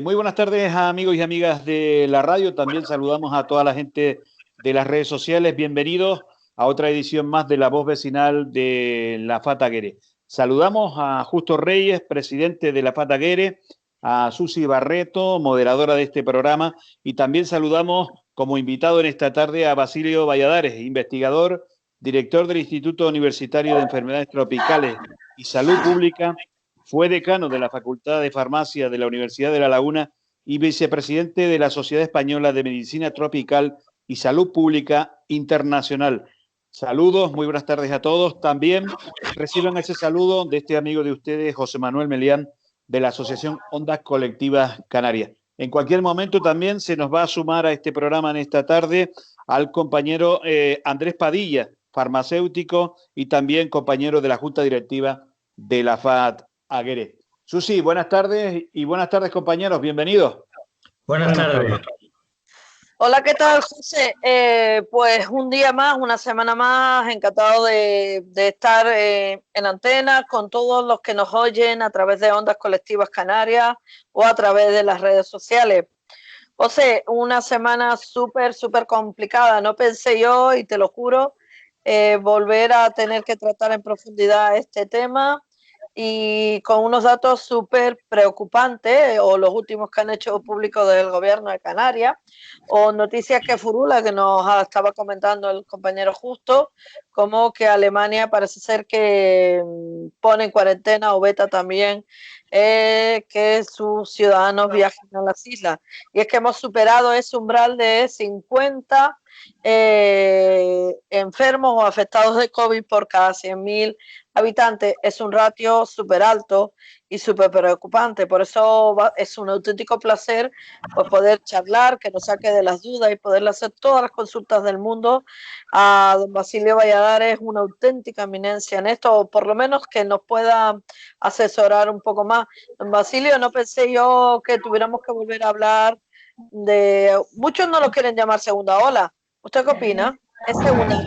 Muy buenas tardes, amigos y amigas de la radio. También saludamos a toda la gente de las redes sociales. Bienvenidos a otra edición más de La Voz Vecinal de la Fataguere. Saludamos a Justo Reyes, presidente de la Fataguere, a Susi Barreto, moderadora de este programa, y también saludamos como invitado en esta tarde a Basilio Valladares, investigador, director del Instituto Universitario de Enfermedades Tropicales y Salud Pública. Fue decano de la Facultad de Farmacia de la Universidad de La Laguna y vicepresidente de la Sociedad Española de Medicina Tropical y Salud Pública Internacional. Saludos, muy buenas tardes a todos. También reciban ese saludo de este amigo de ustedes, José Manuel Melián, de la Asociación Ondas Colectivas Canarias. En cualquier momento también se nos va a sumar a este programa en esta tarde al compañero Andrés Padilla, farmacéutico y también compañero de la Junta Directiva de la Fataguere. Susi, buenas tardes y buenas tardes, compañeros, bienvenidos. Buenas tardes. Hola, ¿qué tal, José? Pues un día más, una semana más, encantado de estar en antena con todos los que nos oyen a través de Ondas Colectivas Canarias o a través de las redes sociales. José, una semana súper complicada. No pensé yo, y te lo juro, volver a tener que tratar en profundidad este tema, y con unos datos súper preocupantes, o los últimos que han hecho públicos del gobierno de Canarias, o noticias que furula, que nos estaba comentando el compañero Justo, como que Alemania parece ser que pone en cuarentena o veta también que sus ciudadanos viajen a las islas. Y es que hemos superado ese umbral de 50 enfermos o afectados de COVID por cada 100.000 habitantes. Es un ratio súper alto y súper preocupante. Por eso es un auténtico placer pues, poder charlar, que nos saque de las dudas y poderle hacer todas las consultas del mundo a don Basilio Valladares, una auténtica eminencia en esto, o por lo menos que nos pueda asesorar un poco más. Don Basilio, no pensé yo que tuviéramos que volver a hablar de... Muchos no lo quieren llamar segunda ola. ¿Usted qué opina? ¿Es segunda?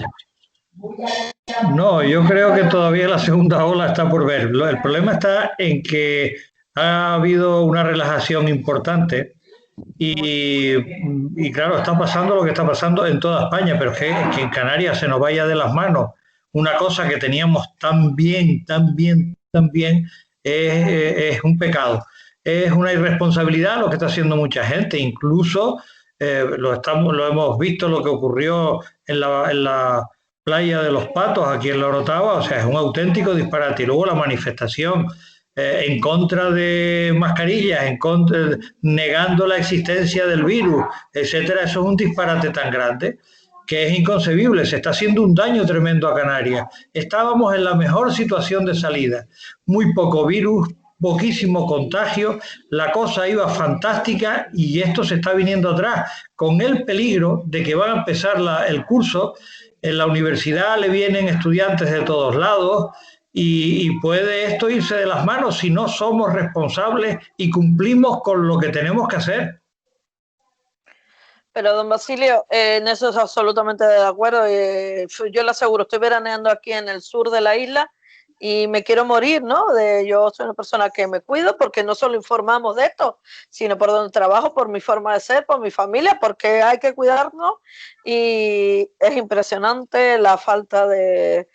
No, yo creo que todavía la segunda ola está por ver. El problema está en que ha habido una relajación importante y claro, está pasando lo que está pasando en toda España, pero es que en Canarias se nos vaya de las manos una cosa que teníamos tan bien, es un pecado. Es una irresponsabilidad lo que está haciendo mucha gente, incluso lo hemos visto lo que ocurrió en la playa de los Patos, aquí en la Orotava, o sea, es un auténtico disparate. Y luego la manifestación en contra de mascarillas, negando la existencia del virus, etcétera, eso es un disparate tan grande que es inconcebible. Se está haciendo un daño tremendo a Canarias. Estábamos en la mejor situación de salida, muy poco virus, poquísimo contagio, la cosa iba fantástica y esto se está viniendo atrás, con el peligro de que van a empezar el curso. En la universidad le vienen estudiantes de todos lados y puede esto irse de las manos si no somos responsables y cumplimos con lo que tenemos que hacer. Pero don Basilio, en eso es absolutamente de acuerdo. Yo le aseguro, estoy veraneando aquí en el sur de la isla y me quiero morir, ¿no? Yo soy una persona que me cuido porque no solo informamos de esto, sino por donde trabajo, por mi forma de ser, por mi familia, porque hay que cuidarnos, y es impresionante la falta de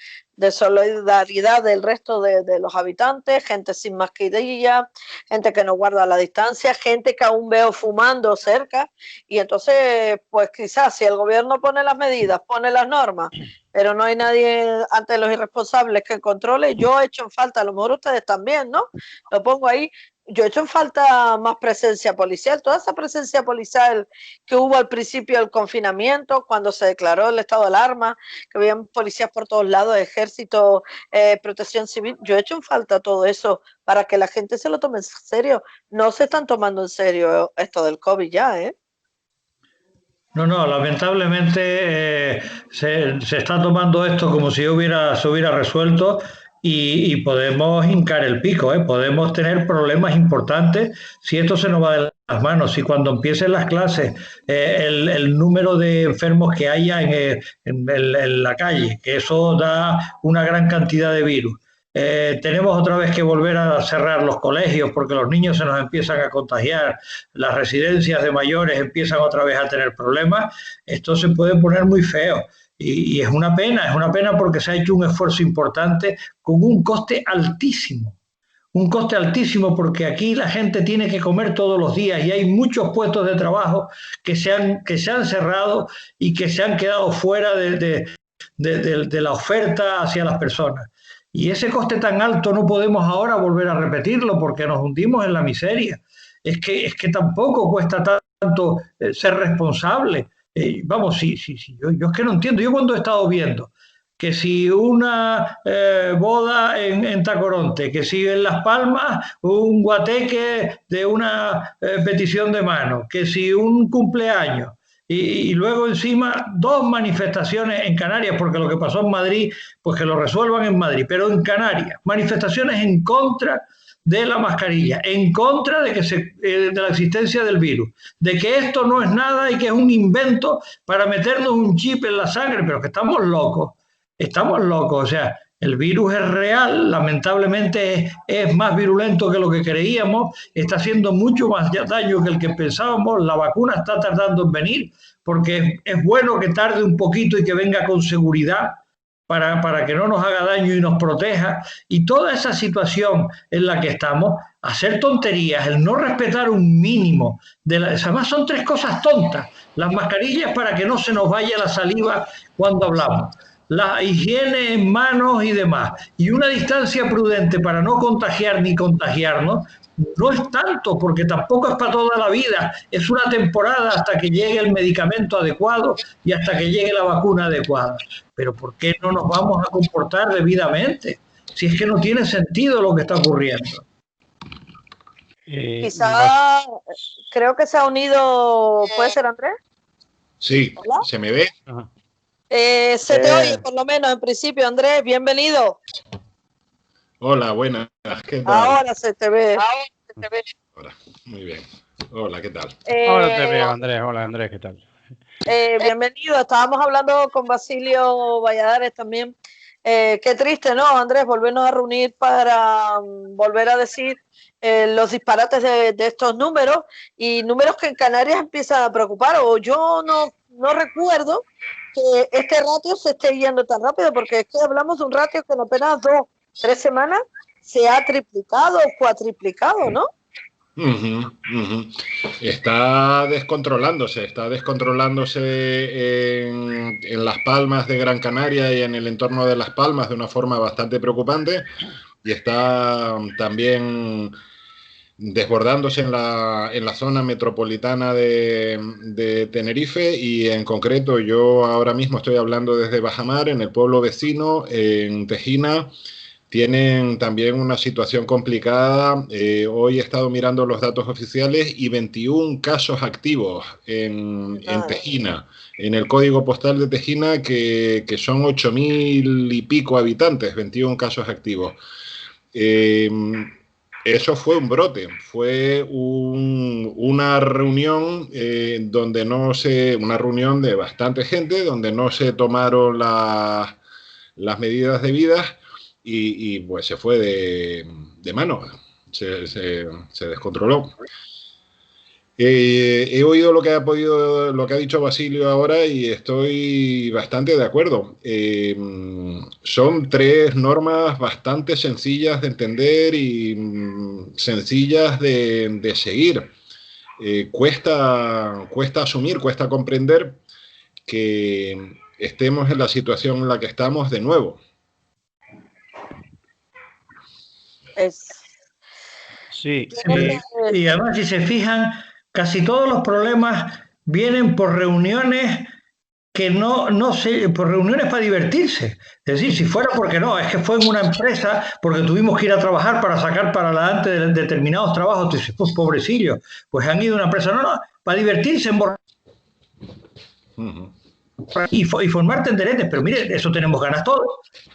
solidaridad del resto de los habitantes, gente sin mascarilla, gente que no guarda la distancia, gente que aún veo fumando cerca, y entonces pues quizás si el gobierno pone las medidas, pone las normas, pero no hay nadie ante los irresponsables que controle. Yo he hecho en falta, a lo mejor ustedes también, ¿no? Lo pongo ahí. Yo he hecho en falta más presencia policial, toda esa presencia policial que hubo al principio del confinamiento, cuando se declaró el estado de alarma, que habían policías por todos lados, ejército, protección civil. Yo he hecho en falta todo eso para que la gente se lo tome en serio. No se están tomando en serio esto del COVID ya, ¿eh? No, lamentablemente se está tomando esto como si se hubiera resuelto y podemos hincar el pico, podemos tener problemas importantes si esto se nos va de las manos. Si cuando empiecen las clases el número de enfermos que haya en la calle, que eso da una gran cantidad de virus, tenemos otra vez que volver a cerrar los colegios porque los niños se nos empiezan a contagiar, las residencias de mayores empiezan otra vez a tener problemas, esto se puede poner muy feo. Y es una pena porque se ha hecho un esfuerzo importante con un coste altísimo. Un coste altísimo porque aquí la gente tiene que comer todos los días y hay muchos puestos de trabajo que se han cerrado y que se han quedado fuera de la oferta hacia las personas. Y ese coste tan alto no podemos ahora volver a repetirlo porque nos hundimos en la miseria. Es que tampoco cuesta tanto ser responsable. Vamos, sí, yo es que no entiendo. Yo cuando he estado viendo que si una boda en Tacoronte, que si en Las Palmas un guateque de una petición de mano, que si un cumpleaños, y luego encima 2 manifestaciones en Canarias, porque lo que pasó en Madrid, pues que lo resuelvan en Madrid, pero en Canarias, manifestaciones en contra de la mascarilla, en contra de la existencia del virus, de que esto no es nada y que es un invento para meternos un chip en la sangre, pero que estamos locos, o sea, el virus es real, lamentablemente es más virulento que lo que creíamos, está haciendo mucho más daño que el que pensábamos, la vacuna está tardando en venir, porque es bueno que tarde un poquito y que venga con seguridad para que no nos haga daño y nos proteja, y toda esa situación en la que estamos, hacer tonterías, el no respetar un mínimo, además son 3 cosas tontas, las mascarillas para que no se nos vaya la saliva cuando hablamos, la higiene en manos y demás, y una distancia prudente para no contagiar ni contagiarnos, no es tanto, porque tampoco es para toda la vida, es una temporada hasta que llegue el medicamento adecuado y hasta que llegue la vacuna adecuada. Pero ¿por qué no nos vamos a comportar debidamente? Si es que no tiene sentido lo que está ocurriendo. Quizá, creo que se ha unido, ¿puede ser Andrés? Sí, ¿hola? ¿Se me ve? Se te oye, por lo menos en principio, Andrés, bienvenido. Hola, buenas, ¿qué tal? Ahora se te ve. Ahora, muy bien. Hola, ¿qué tal? Ahora te veo, Andrés. Hola, Andrés, ¿qué tal? Bienvenido, estábamos hablando con Basilio Valladares también. Qué triste, ¿no, Andrés? Volvernos a reunir para volver a decir los disparates de estos números y números que en Canarias empiezan a preocupar. O yo no recuerdo que este ratio se esté yendo tan rápido, porque es que hablamos de un ratio que en apenas 2-3 semanas se ha triplicado o cuatriplicado, ¿no? Está descontrolándose en Las Palmas de Gran Canaria y en el entorno de Las Palmas de una forma bastante preocupante, y está también desbordándose en la zona metropolitana de Tenerife, y en concreto yo ahora mismo estoy hablando desde Bajamar, en el pueblo vecino, en Tejina. Tienen también una situación complicada. Hoy he estado mirando los datos oficiales y 21 casos activos en Tejina, en el código postal de Tejina, que son 8.000 y pico habitantes, 21 casos activos. Eso fue un brote, fue una reunión una reunión de bastante gente, donde no se tomaron las medidas debidas, y pues se fue de mano, se descontroló. He oído lo que ha dicho Basilio ahora, y estoy bastante de acuerdo. Son 3 normas bastante sencillas de entender y sencillas de seguir. Cuesta asumir, cuesta comprender que estemos en la situación en la que estamos de nuevo. Sí. Y además, si se fijan, casi todos los problemas vienen por reuniones por reuniones para divertirse. Es decir, si fuera porque no, es que fue en una empresa porque tuvimos que ir a trabajar para sacar para adelante determinados trabajos. Tú dices, pues pobrecillo, pues han ido a una empresa. No, para divertirse, y formar tenderetes. Pero mire, eso tenemos ganas todos,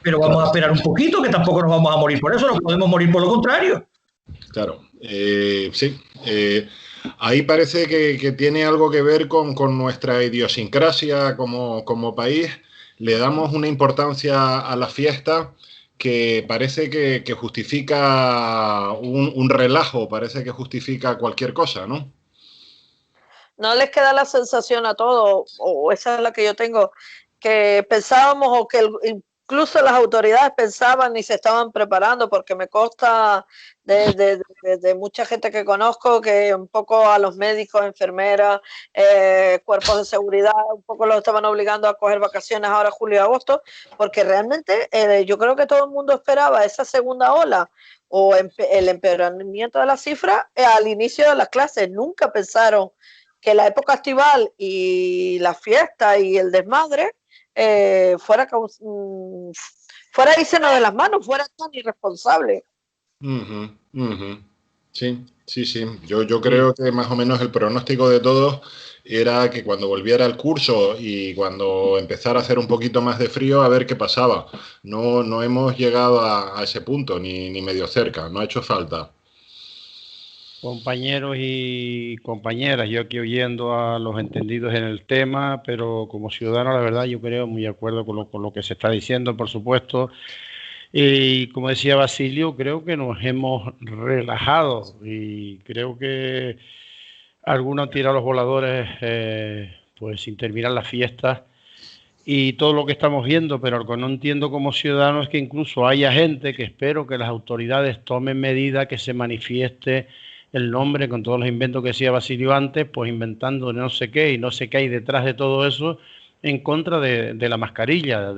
pero vamos a esperar un poquito, que tampoco nos vamos a morir por eso, no podemos morir por lo contrario. Claro, sí. Ahí parece que tiene algo que ver con nuestra idiosincrasia como país. Le damos una importancia a la fiesta que parece que justifica un relajo, parece que justifica cualquier cosa, ¿no? ¿No les queda la sensación a todos, o esa es la que yo tengo, que pensábamos o que incluso las autoridades pensaban y se estaban preparando? Porque me consta de mucha gente que conozco que un poco a los médicos, enfermeras, cuerpos de seguridad, un poco los estaban obligando a coger vacaciones ahora julio y agosto, porque realmente yo creo que todo el mundo esperaba esa segunda ola o el empeoramiento de la cifra al inicio de las clases. Nunca pensaron que la época estival y la fiesta y el desmadre fuera irse de las manos, fuera tan irresponsable. Sí, sí, sí. Yo creo que más o menos el pronóstico de todos era que cuando volviera el curso y cuando empezara a hacer un poquito más de frío, a ver qué pasaba. No hemos llegado a ese punto, ni medio cerca, no ha hecho falta. Compañeros y compañeras, yo aquí oyendo a los entendidos en el tema, pero como ciudadano, la verdad, yo creo muy de acuerdo con lo que se está diciendo, por supuesto. Y como decía Basilio, creo que nos hemos relajado y creo que algunos han tirado los voladores pues sin terminar las fiestas y todo lo que estamos viendo, pero lo que no entiendo como ciudadano es que incluso haya gente que espero que las autoridades tomen medidas, que se manifieste el nombre con todos los inventos que decía Basilio antes, pues inventando no sé qué y no sé qué hay detrás de todo eso en contra de la mascarilla,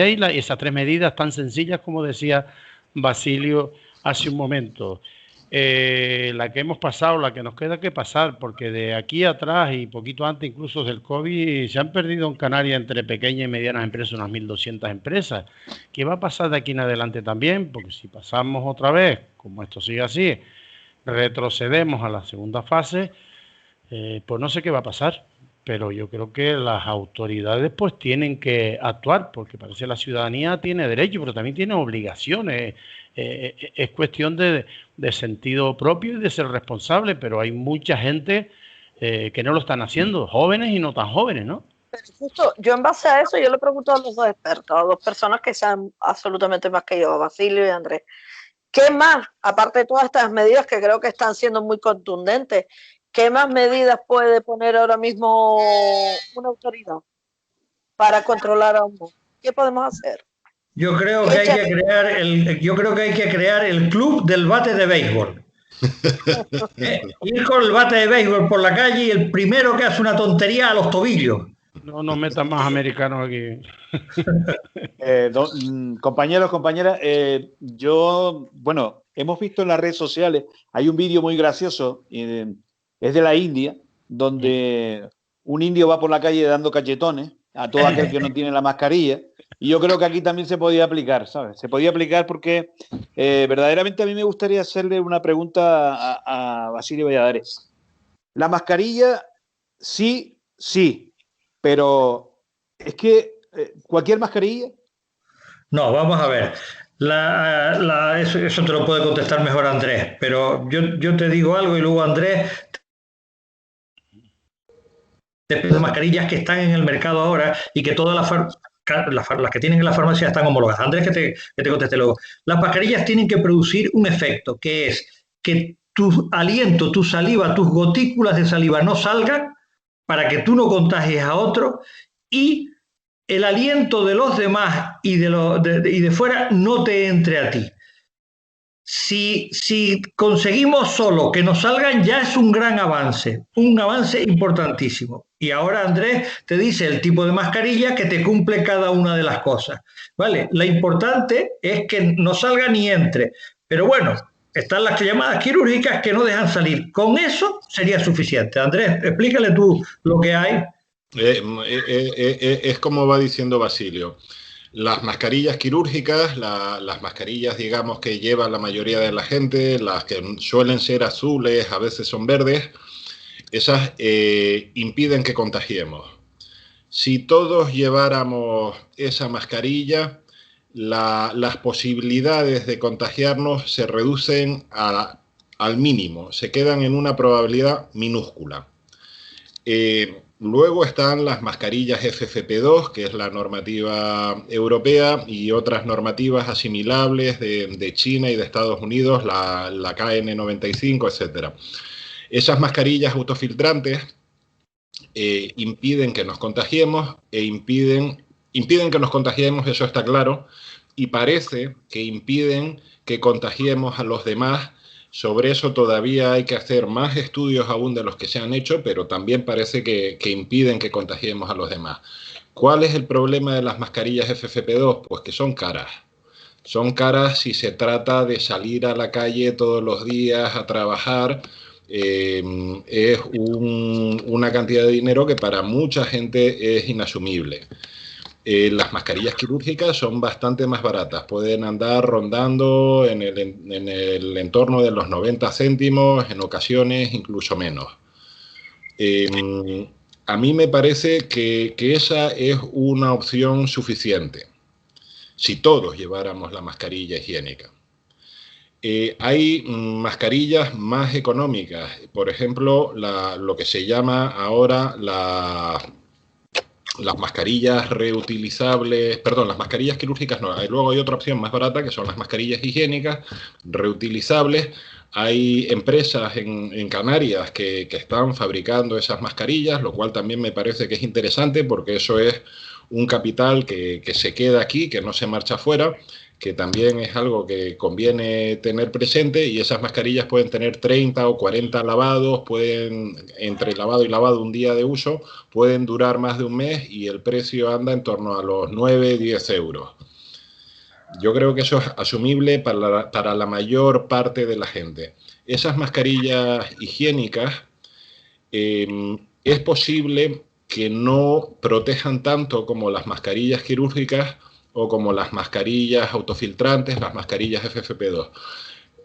y esas tres medidas tan sencillas como decía Basilio hace un momento. La que hemos pasado, la que nos queda que pasar, porque de aquí atrás y poquito antes incluso del COVID se han perdido en Canarias entre pequeñas y medianas empresas unas 1.200 empresas. ¿Qué va a pasar de aquí en adelante también? Porque si pasamos otra vez, como esto sigue así, retrocedemos a la segunda fase, pues no sé qué va a pasar. Pero yo creo que las autoridades pues tienen que actuar, porque parece que la ciudadanía tiene derecho, pero también tiene obligaciones. Es cuestión de sentido propio y de ser responsable, pero hay mucha gente que no lo están haciendo, jóvenes y no tan jóvenes, ¿no? Pero justo, yo en base a eso, yo le pregunto a los dos expertos, a dos personas que saben absolutamente más que yo, Basilio y Andrés, ¿qué más, aparte de todas estas medidas que creo que están siendo muy contundentes, qué más medidas puede poner ahora mismo una autoridad para controlar a uno? ¿Qué podemos hacer? Yo creo que hay que crear el club del bate de béisbol. Ir con el bate de béisbol por la calle y el primero que hace una tontería a los tobillos. No nos metan más americanos aquí. Compañeros, compañeras, hemos visto en las redes sociales, hay un vídeo muy gracioso, es de la India, donde un indio va por la calle dando cachetones a todo aquel que no tiene la mascarilla, y yo creo que aquí también se podía aplicar, ¿sabes? Se podía aplicar porque verdaderamente a mí me gustaría hacerle una pregunta a Basilio Valladares. La mascarilla, sí, pero es que cualquier mascarilla. No, vamos a ver. Eso te lo puede contestar mejor Andrés, pero yo te digo algo y luego Andrés, de mascarillas que están en el mercado ahora y que todas las que tienen en la farmacia están homologadas. Andrés, que te conteste luego. Las mascarillas tienen que producir un efecto, que es que tu aliento, tu saliva, tus gotículas de saliva no salgan para que tú no contagies a otro y el aliento de los demás y de fuera no te entre a ti. Si conseguimos solo que nos salgan, ya es un gran avance, un avance importantísimo. Y ahora Andrés te dice el tipo de mascarilla que te cumple cada una de las cosas. ¿Vale? Lo importante es que no salga ni entre. Pero bueno, están las llamadas quirúrgicas que no dejan salir. Con eso sería suficiente. Andrés, explícale tú lo que hay. Es como va diciendo Basilio. Las mascarillas quirúrgicas, las mascarillas, digamos, que lleva la mayoría de la gente, las que suelen ser azules, a veces son verdes, esas impiden que contagiemos. Si todos lleváramos esa mascarilla, las posibilidades de contagiarnos se reducen al mínimo, se quedan en una probabilidad minúscula. Luego están las mascarillas FFP2, que es la normativa europea, y otras normativas asimilables de China y de Estados Unidos, la KN95, etc. Esas mascarillas autofiltrantes impiden que nos contagiemos impiden que nos contagiemos, eso está claro, y parece que impiden que contagiemos a los demás. Sobre eso todavía hay que hacer más estudios aún de los que se han hecho, pero también parece que impiden que contagiemos a los demás. ¿Cuál es el problema de las mascarillas FFP2? Pues que son caras. Son caras si se trata de salir a la calle todos los días a trabajar. Es una cantidad de dinero que para mucha gente es inasumible. Las mascarillas quirúrgicas son bastante más baratas, pueden andar rondando en el entorno de los 90 céntimos, en ocasiones incluso menos. A mí me parece que esa es una opción suficiente, si todos lleváramos la mascarilla higiénica. Hay mascarillas más económicas, por ejemplo, lo que se llama ahora las mascarillas reutilizables, perdón, las mascarillas quirúrgicas no, luego hay otra opción más barata que son las mascarillas higiénicas reutilizables. Hay empresas en Canarias que están fabricando esas mascarillas, lo cual también me parece que es interesante porque eso es un capital que se queda aquí, que no se marcha afuera, que también es algo que conviene tener presente, y esas mascarillas pueden tener 30 o 40 lavados, pueden, entre lavado y lavado, un día de uso, pueden durar más de un mes y el precio anda en torno a los 9-10 euros. Yo creo que eso es asumible para la mayor parte de la gente. Esas mascarillas higiénicas es posible que no protejan tanto como las mascarillas quirúrgicas o como las mascarillas autofiltrantes, las mascarillas FFP2.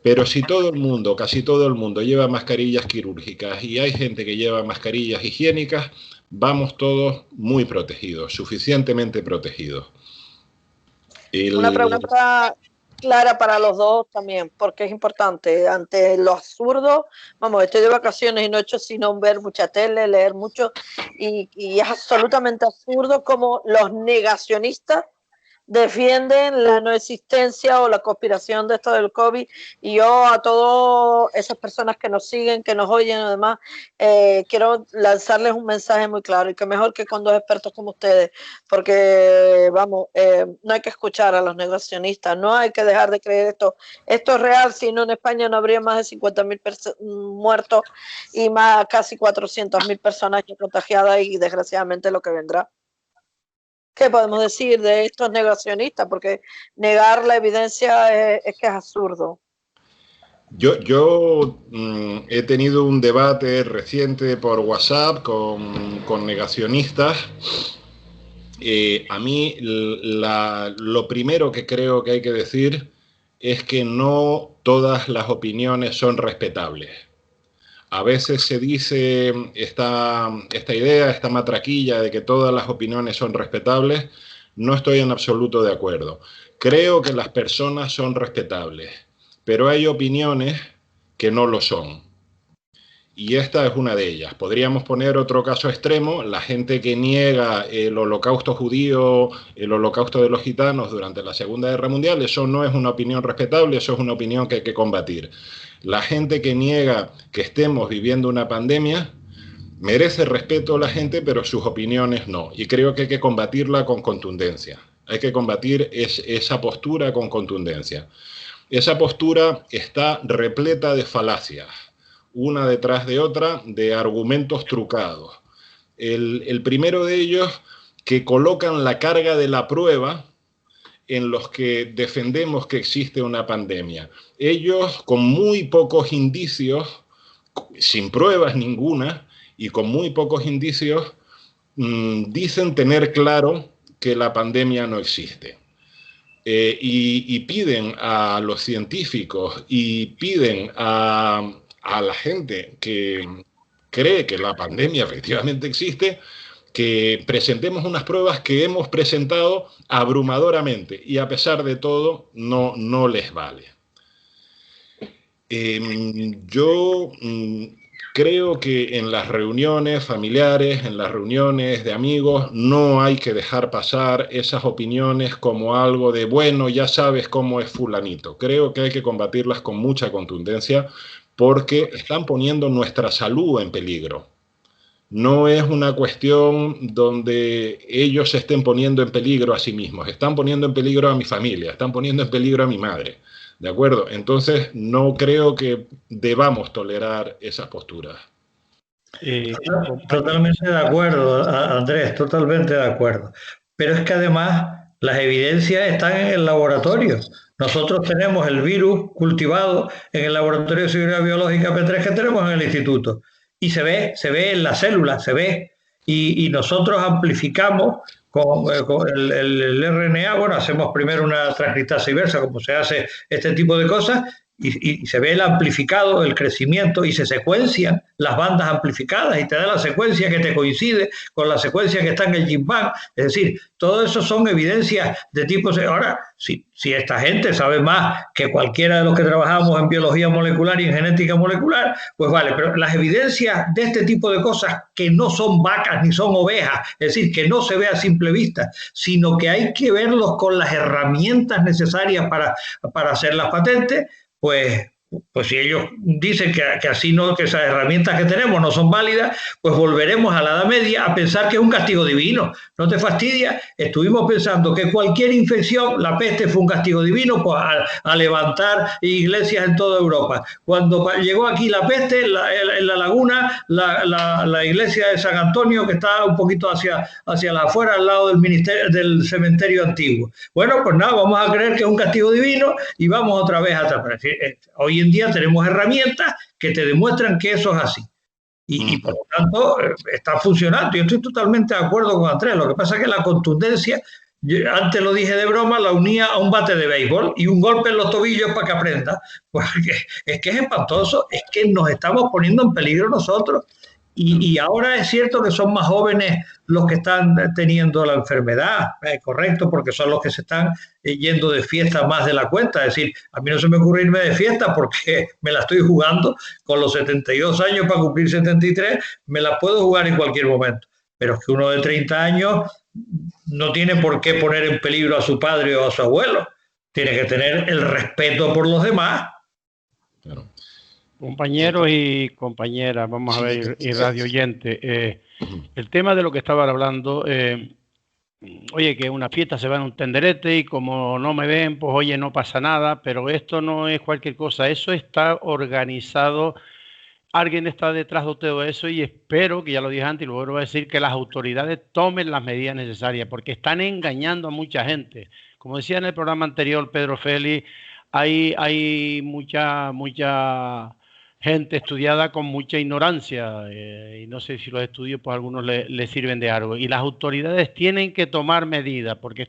Pero si todo el mundo, casi todo el mundo, lleva mascarillas quirúrgicas y hay gente que lleva mascarillas higiénicas, vamos todos muy protegidos, suficientemente protegidos. Una pregunta clara para los dos también, porque es importante. Ante lo absurdo, vamos, estoy de vacaciones y no he hecho sino ver mucha tele, leer mucho, y es absolutamente absurdo como los negacionistas defienden la no existencia o la conspiración de esto del COVID, y yo a todas esas personas que nos siguen, que nos oyen, además, quiero lanzarles un mensaje muy claro, y que mejor que con dos expertos como ustedes, porque vamos, no hay que escuchar a los negacionistas, no hay que dejar de creer esto es real, si no en España no habría más de 50.000 muertos y más casi 400.000 personas contagiadas, y desgraciadamente lo que vendrá. ¿Qué podemos decir de estos negacionistas? Porque negar la evidencia es que es absurdo. Yo he tenido un debate reciente por WhatsApp con negacionistas. A mí lo primero que creo que hay que decir es que no todas las opiniones son respetables. A veces se dice esta idea, esta matraquilla de que todas las opiniones son respetables. No estoy en absoluto de acuerdo. Creo que las personas son respetables, pero hay opiniones que no lo son. Y esta es una de ellas. Podríamos poner otro caso extremo, la gente que niega el holocausto judío, el holocausto de los gitanos durante la Segunda Guerra Mundial. Eso no es una opinión respetable, eso es una opinión que hay que combatir. La gente que niega que estemos viviendo una pandemia merece respeto a la gente, pero sus opiniones no. Y creo que hay que combatirla con contundencia. Hay que combatir esa postura con contundencia. Esa postura está repleta de falacias, una detrás de otra, de argumentos trucados. El primero de ellos, que colocan la carga de la prueba en los que defendemos que existe una pandemia. Ellos, con muy pocos indicios, sin pruebas ninguna, y con muy pocos indicios, dicen tener claro que la pandemia no existe. Y piden a los científicos y piden a la gente que cree que la pandemia efectivamente existe, que presentemos unas pruebas que hemos presentado abrumadoramente, y a pesar de todo no les vale. Yo creo que en las reuniones familiares, en las reuniones de amigos, no hay que dejar pasar esas opiniones como algo de, bueno, ya sabes cómo es fulanito. Creo que hay que combatirlas con mucha contundencia porque están poniendo nuestra salud en peligro. No es una cuestión donde ellos se estén poniendo en peligro a sí mismos, están poniendo en peligro a mi familia, están poniendo en peligro a mi madre. ¿De acuerdo? Entonces, no creo que debamos tolerar esas posturas. Totalmente de acuerdo, Andrés, totalmente de acuerdo. Pero es que además las evidencias están en el laboratorio. Nosotros tenemos el virus cultivado en el laboratorio de seguridad biológica P3 que tenemos en el instituto. Y se ve en las células, se ve. Y nosotros amplificamos con el RNA, bueno, hacemos primero una transcriptasa inversa, como se hace este tipo de cosas, y se ve el amplificado, el crecimiento, y se secuencian las bandas amplificadas y te da la secuencia que te coincide con la secuencia que está en el GenBank. Es decir, todo eso son evidencias de tipo... Ahora, si esta gente sabe más que cualquiera de los que trabajamos en biología molecular y en genética molecular, pues vale, pero las evidencias de este tipo de cosas que no son vacas ni son ovejas, es decir, que no se ve a simple vista, sino que hay que verlos con las herramientas necesarias para hacer las patentes, pues si ellos dicen que así no, que esas herramientas que tenemos no son válidas, pues volveremos a la Edad Media a pensar que es un castigo divino. ¿No te fastidia? Estuvimos pensando que cualquier infección, la peste fue un castigo divino, pues a levantar iglesias en toda Europa. Cuando llegó aquí la peste, en la laguna, la iglesia de San Antonio, que está un poquito hacia las afueras, al lado del cementerio antiguo. Bueno, pues nada, vamos a creer que es un castigo divino y vamos otra vez a atrás. Hoy en día tenemos herramientas que te demuestran que eso es así. Y por lo tanto está funcionando. Yo estoy totalmente de acuerdo con Andrés. Lo que pasa es que la contundencia, yo antes lo dije de broma, la unía a un bate de béisbol y un golpe en los tobillos para que aprenda. Porque es que es espantoso, es que nos estamos poniendo en peligro nosotros. Y ahora es cierto que son más jóvenes los que están teniendo la enfermedad, correcto, porque son los que se están yendo de fiesta más de la cuenta. Es decir, a mí no se me ocurre irme de fiesta porque me la estoy jugando con los 72 años para cumplir 73, me la puedo jugar en cualquier momento. Pero es que uno de 30 años no tiene por qué poner en peligro a su padre o a su abuelo. Tiene que tener el respeto por los demás. Claro. Compañeros y compañeras, vamos a ver, y radio oyente, el tema de lo que estaban hablando, oye, que una fiesta se va en un tenderete y como no me ven, pues oye, no pasa nada, pero esto no es cualquier cosa, eso está organizado, alguien está detrás de todo eso y espero, que ya lo dije antes y luego voy a decir, que las autoridades tomen las medidas necesarias, porque están engañando a mucha gente. Como decía en el programa anterior Pedro Félix, hay mucha gente estudiada con mucha ignorancia y no sé si los estudios pues a algunos les sirven de algo y las autoridades tienen que tomar medidas porque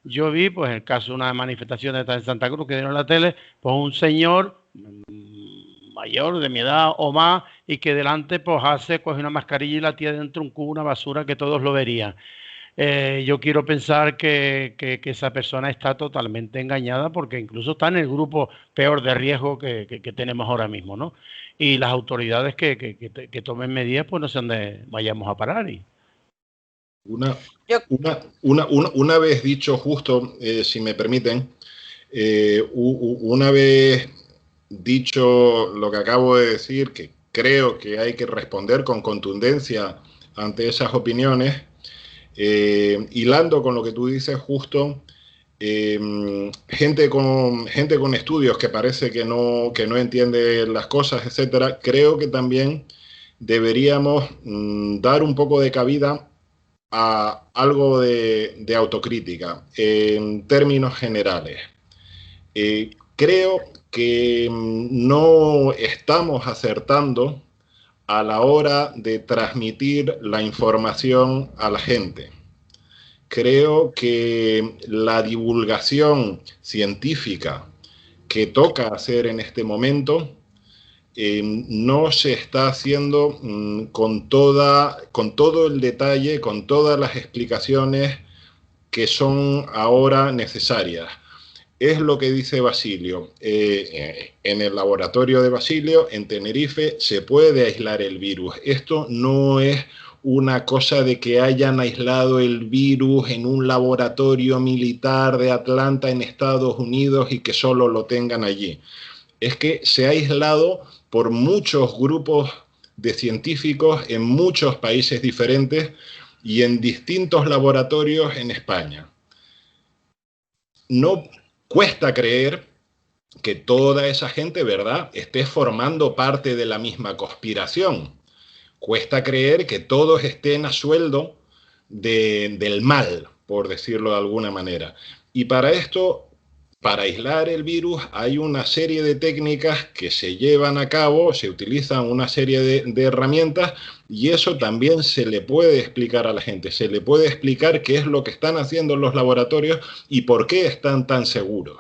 yo vi pues el caso de una manifestación en Santa Cruz que dieron en la tele, pues un señor mayor de mi edad o más y que delante pues coge una mascarilla y la tira dentro de un cubo, una basura que todos lo verían. Yo quiero pensar que esa persona está totalmente engañada porque incluso está en el grupo peor de riesgo que tenemos ahora mismo, ¿no? Y las autoridades que tomen medidas, pues no sé dónde vayamos a parar. Una vez dicho justo, si me permiten, una vez dicho lo que acabo de decir, que creo que hay que responder con contundencia ante esas opiniones, hilando con lo que tú dices justo, gente con estudios que parece que no entiende las cosas, etcétera, creo que también deberíamos dar un poco de cabida a algo de autocrítica en términos generales. Creo que no estamos acertando a la hora de transmitir la información a la gente. Creo que la divulgación científica que toca hacer en este momento no se está haciendo con todo el detalle, con todas las explicaciones que son ahora necesarias. es lo que dice Basilio. En el laboratorio de Basilio, en Tenerife, se puede aislar el virus. Esto no es una cosa de que hayan aislado el virus en un laboratorio militar de Atlanta en Estados Unidos y que solo lo tengan allí. Es que se ha aislado por muchos grupos de científicos en muchos países diferentes y en distintos laboratorios en España. No cuesta creer que toda esa gente, ¿verdad?, esté formando parte de la misma conspiración. Cuesta creer que todos estén a sueldo del mal, por decirlo de alguna manera. Y para esto, para aislar el virus, hay una serie de técnicas que se llevan a cabo, se utilizan una serie de herramientas, y eso también se le puede explicar a la gente. Se le puede explicar qué es lo que están haciendo los laboratorios y por qué están tan seguros.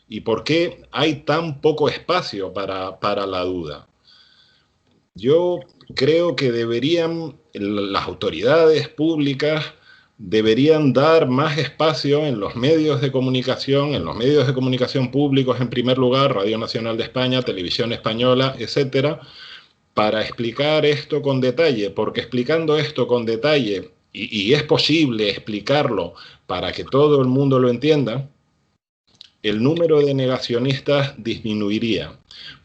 Y por qué hay tan poco espacio para la duda. Yo creo que las autoridades públicas deberían dar más espacio en los medios de comunicación públicos en primer lugar, Radio Nacional de España, Televisión Española, etcétera, para explicar esto con detalle, porque explicando esto con detalle, y es posible explicarlo para que todo el mundo lo entienda, el número de negacionistas disminuiría,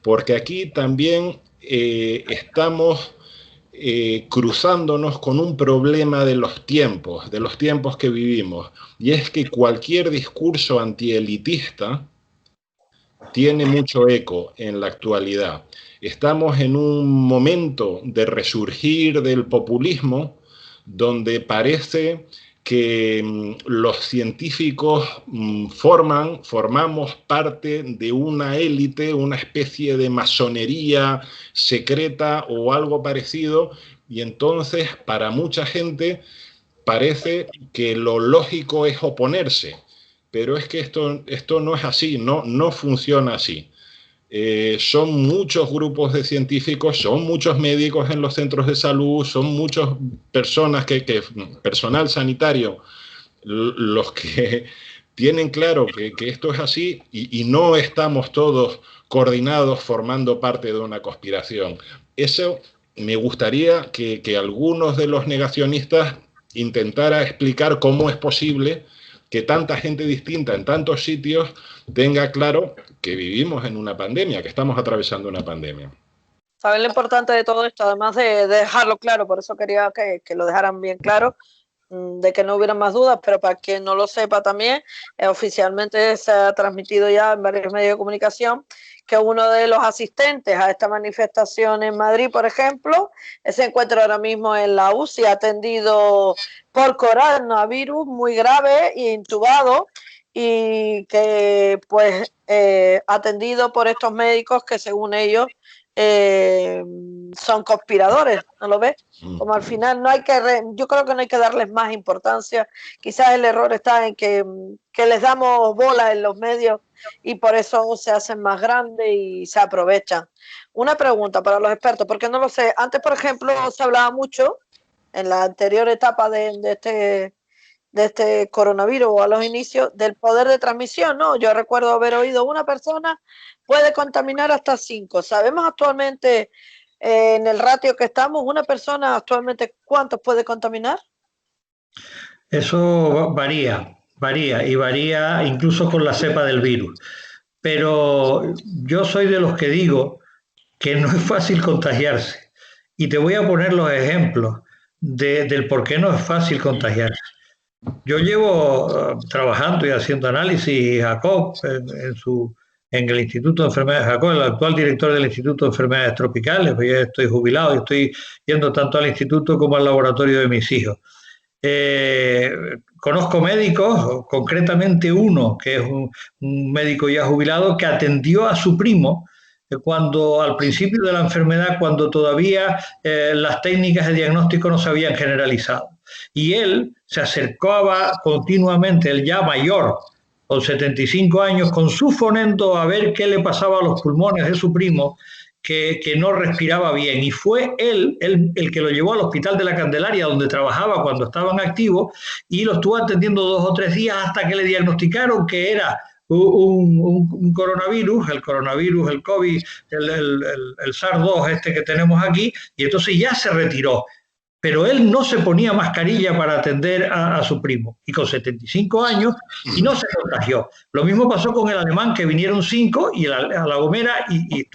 porque aquí también estamos cruzándonos con un problema de los tiempos que vivimos, y es que cualquier discurso antielitista tiene mucho eco en la actualidad. Estamos en un momento de resurgir del populismo donde parece que los científicos formamos parte de una élite, una especie de masonería secreta o algo parecido, y entonces para mucha gente parece que lo lógico es oponerse, pero es que esto no es así, no funciona así. Son muchos grupos de científicos, son muchos médicos en los centros de salud, son muchas personas personal sanitario, los que tienen claro que esto es así y no estamos todos coordinados formando parte de una conspiración. Eso me gustaría que algunos de los negacionistas intentara explicar cómo es posible que tanta gente distinta en tantos sitios tenga claro que vivimos en una pandemia, que estamos atravesando una pandemia. ¿Saben lo importante de todo esto? Además de dejarlo claro, por eso quería que lo dejaran bien claro, de que no hubiera más dudas, pero para quien no lo sepa también, oficialmente se ha transmitido ya en varios medios de comunicación que uno de los asistentes a esta manifestación en Madrid, por ejemplo, se encuentra ahora mismo en la UCI, atendido por coronavirus muy grave e intubado, y que pues atendido por estos médicos que según ellos son conspiradores, ¿no lo ves? Como al final yo creo que no hay que darles más importancia. Quizás el error está en que les damos bola en los medios y por eso se hacen más grandes y se aprovechan. Una pregunta para los expertos, porque no lo sé. Antes, por ejemplo, se hablaba mucho en la anterior etapa de este coronavirus o a los inicios del poder de transmisión, ¿no? Yo recuerdo haber oído una persona puede contaminar hasta 5. ¿Sabemos actualmente en el ratio que estamos, una persona actualmente cuántos puede contaminar? Eso varía y varía incluso con la cepa del virus. Pero yo soy de los que digo que no es fácil contagiarse. Y te voy a poner los ejemplos del por qué no es fácil contagiarse. Yo llevo trabajando y haciendo análisis, Jacob, en el Instituto de Enfermedades, Jacob, el actual director del Instituto de Enfermedades Tropicales, pues ya estoy jubilado y estoy yendo tanto al instituto como al laboratorio de mis hijos. Conozco médicos, concretamente uno que es un médico ya jubilado que atendió a su primo cuando al principio de la enfermedad, cuando todavía las técnicas de diagnóstico no se habían generalizado. Y él se acercaba continuamente, él ya mayor, con 75 años, con su fonendo a ver qué le pasaba a los pulmones de su primo, que no respiraba bien. Y fue él el que lo llevó al Hospital de la Candelaria, donde trabajaba cuando estaban activos, y lo estuvo atendiendo 2 o 3 días hasta que le diagnosticaron que era un coronavirus, el COVID, el SARS-2 este que tenemos aquí, y entonces ya se retiró. Pero él no se ponía mascarilla para atender a su primo, y con 75 años, y no se contagió. Lo mismo pasó con el alemán, que vinieron 5, y a La Gomera, y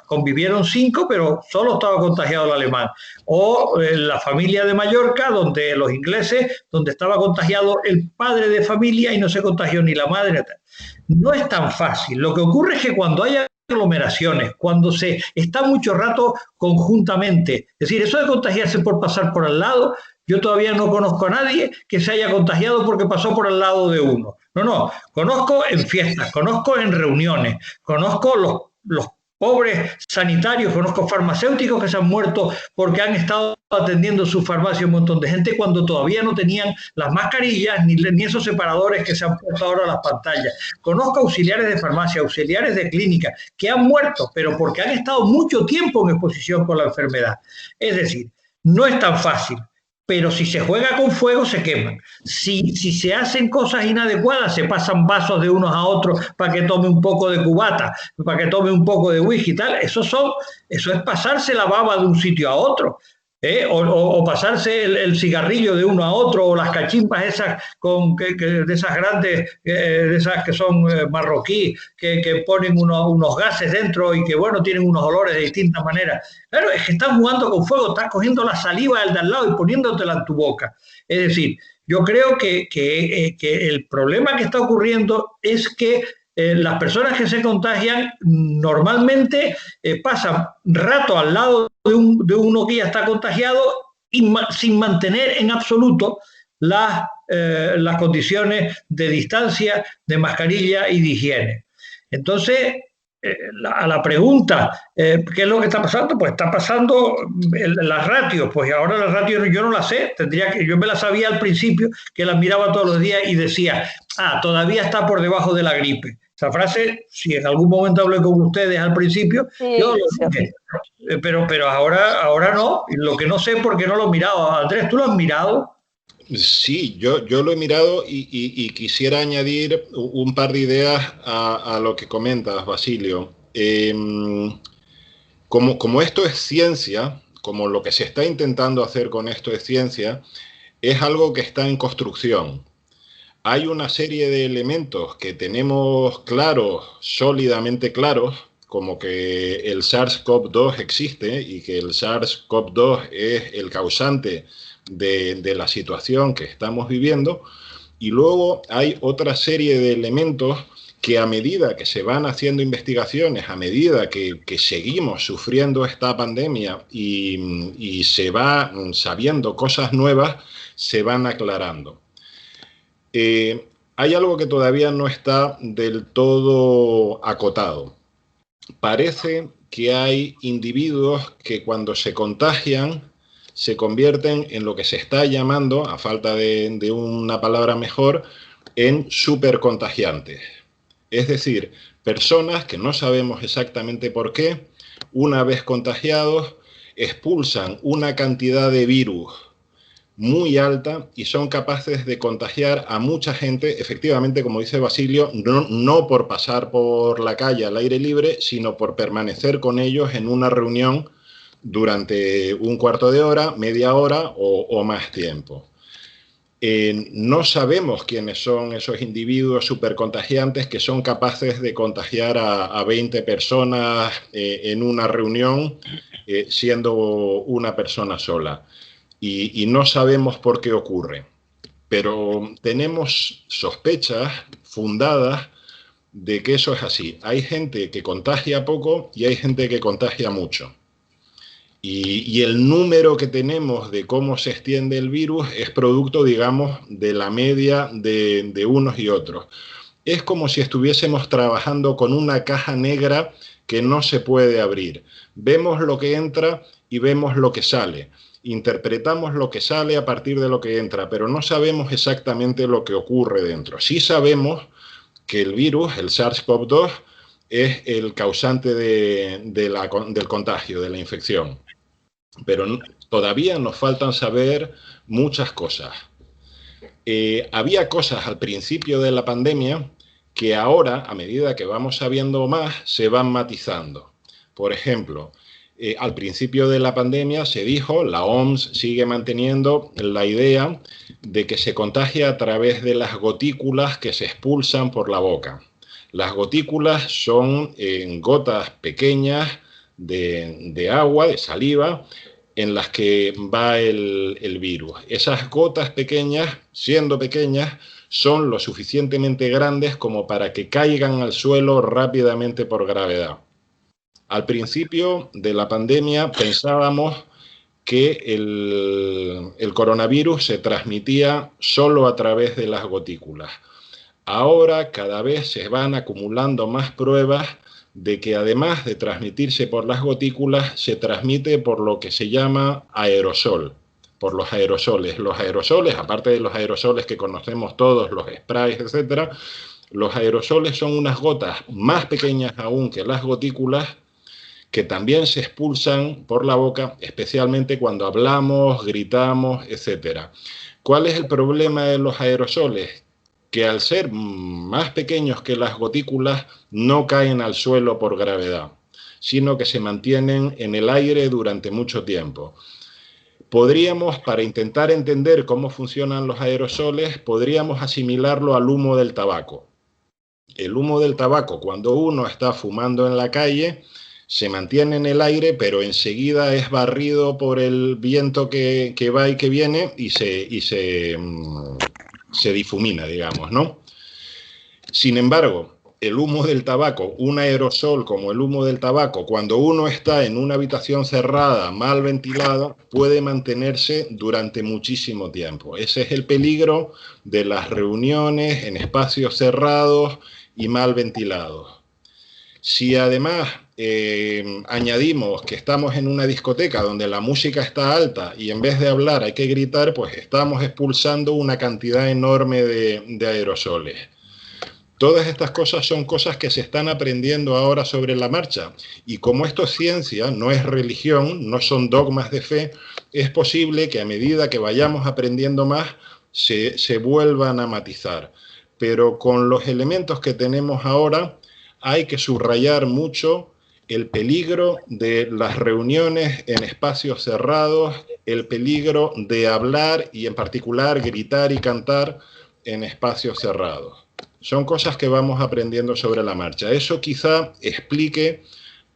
convivieron 5, pero solo estaba contagiado el alemán. O la familia de Mallorca, donde los ingleses, donde estaba contagiado el padre de familia y no se contagió ni la madre. No es tan fácil. Lo que ocurre es que cuando hay aglomeraciones, cuando se está mucho rato conjuntamente, es decir, eso de contagiarse por pasar por al lado, yo todavía no conozco a nadie que se haya contagiado porque pasó por al lado de uno. No, conozco en fiestas, conozco en reuniones, conozco los pobres sanitarios, conozco farmacéuticos que se han muerto porque han estado atendiendo su farmacia un montón de gente cuando todavía no tenían las mascarillas ni esos separadores que se han puesto ahora a las pantallas. Conozco auxiliares de farmacia, auxiliares de clínica que han muerto, pero porque han estado mucho tiempo en exposición con la enfermedad. Es decir, no es tan fácil. Pero si se juega con fuego, se queman. Si se hacen cosas inadecuadas, se pasan vasos de unos a otros para que tome un poco de cubata, para que tome un poco de whisky y tal. Eso es pasarse la baba de un sitio a otro. O pasarse el cigarrillo de uno a otro, o las cachimpas esas de esas grandes, de esas que son marroquí, que ponen unos gases dentro y que, bueno, tienen unos olores de distintas maneras. Claro, es que estás jugando con fuego, estás cogiendo la saliva del de al lado y poniéndotela en tu boca. Es decir, yo creo que el problema que está ocurriendo es que las personas que se contagian normalmente pasan rato al lado de uno que ya está contagiado y sin mantener en absoluto las condiciones de distancia, de mascarilla y de higiene. Entonces, a la pregunta, ¿qué es lo que está pasando? Pues está pasando las ratios, pues ahora las ratios yo no las sé, yo me las sabía al principio, que las miraba todos los días y decía, todavía está por debajo de la gripe. Esa frase, si en algún momento hablé con ustedes al principio, sí, yo lo dije, pero ahora no, lo que no sé porque no lo he mirado. Andrés, ¿tú lo has mirado? Sí, yo lo he mirado y quisiera añadir un par de ideas a lo que comentas, Basilio. Como esto es ciencia, como lo que se está intentando hacer con esto es ciencia, es algo que está en construcción. Hay una serie de elementos que tenemos claros, sólidamente claros, como que el SARS-CoV-2 existe y que el SARS-CoV-2 es el causante de la situación que estamos viviendo, y luego hay otra serie de elementos que a medida que se van haciendo investigaciones, a medida que seguimos sufriendo esta pandemia y se va sabiendo cosas nuevas, se van aclarando. Hay algo que todavía no está del todo acotado. Parece que hay individuos que cuando se contagian se convierten en lo que se está llamando, a falta de una palabra mejor, en supercontagiantes. Es decir, personas que no sabemos exactamente por qué, una vez contagiados, expulsan una cantidad de virus muy alta y son capaces de contagiar a mucha gente, efectivamente, como dice Basilio, no por pasar por la calle al aire libre, sino por permanecer con ellos en una reunión durante un cuarto de hora, media hora o más tiempo. No sabemos quiénes son esos individuos supercontagiantes que son capaces de contagiar a 20 personas en una reunión, siendo una persona sola. Y no sabemos por qué ocurre. Pero tenemos sospechas fundadas de que eso es así. Hay gente que contagia poco y hay gente que contagia mucho. Y el número que tenemos de cómo se extiende el virus es producto, digamos, de la media de unos y otros. Es como si estuviésemos trabajando con una caja negra que no se puede abrir. Vemos lo que entra y vemos lo que sale. Interpretamos lo que sale a partir de lo que entra, pero no sabemos exactamente lo que ocurre dentro. Sí sabemos que el virus, el SARS-CoV-2, es el causante del contagio, de la infección. Pero todavía nos faltan saber muchas cosas. Había cosas al principio de la pandemia que ahora, a medida que vamos sabiendo más, se van matizando. Por ejemplo, al principio de la pandemia se dijo, la OMS sigue manteniendo la idea de que se contagia a través de las gotículas que se expulsan por la boca. Las gotículas son gotas pequeñas de agua, de saliva, en las que va el virus. Esas gotas pequeñas, siendo pequeñas, son lo suficientemente grandes como para que caigan al suelo rápidamente por gravedad. Al principio de la pandemia pensábamos que el coronavirus se transmitía solo a través de las gotículas. Ahora cada vez se van acumulando más pruebas de que además de transmitirse por las gotículas, se transmite por lo que se llama aerosol, por los aerosoles. Los aerosoles, aparte de los aerosoles que conocemos todos, los sprays, etc., los aerosoles son unas gotas más pequeñas aún que las gotículas, que también se expulsan por la boca, especialmente cuando hablamos, gritamos, etc. ¿Cuál es el problema de los aerosoles? Que al ser más pequeños que las gotículas no caen al suelo por gravedad, sino que se mantienen en el aire durante mucho tiempo. Podríamos, para intentar entender cómo funcionan los aerosoles, podríamos asimilarlo al humo del tabaco. El humo del tabaco, cuando uno está fumando en la calle, se mantiene en el aire, pero enseguida es barrido por el viento que va y que viene y se difumina, digamos, ¿no? Sin embargo, el humo del tabaco, un aerosol como el humo del tabaco, cuando uno está en una habitación cerrada, mal ventilada, puede mantenerse durante muchísimo tiempo. Ese es el peligro de las reuniones en espacios cerrados y mal ventilados. Si además añadimos que estamos en una discoteca donde la música está alta y en vez de hablar hay que gritar, pues estamos expulsando una cantidad enorme de aerosoles. Todas estas cosas son cosas que se están aprendiendo ahora sobre la marcha, y como esto es ciencia, no es religión, no son dogmas de fe, es posible que a medida que vayamos aprendiendo más se vuelvan a matizar. Pero con los elementos que tenemos ahora hay que subrayar mucho el peligro de las reuniones en espacios cerrados, el peligro de hablar y en particular gritar y cantar en espacios cerrados. Son cosas que vamos aprendiendo sobre la marcha. Eso quizá explique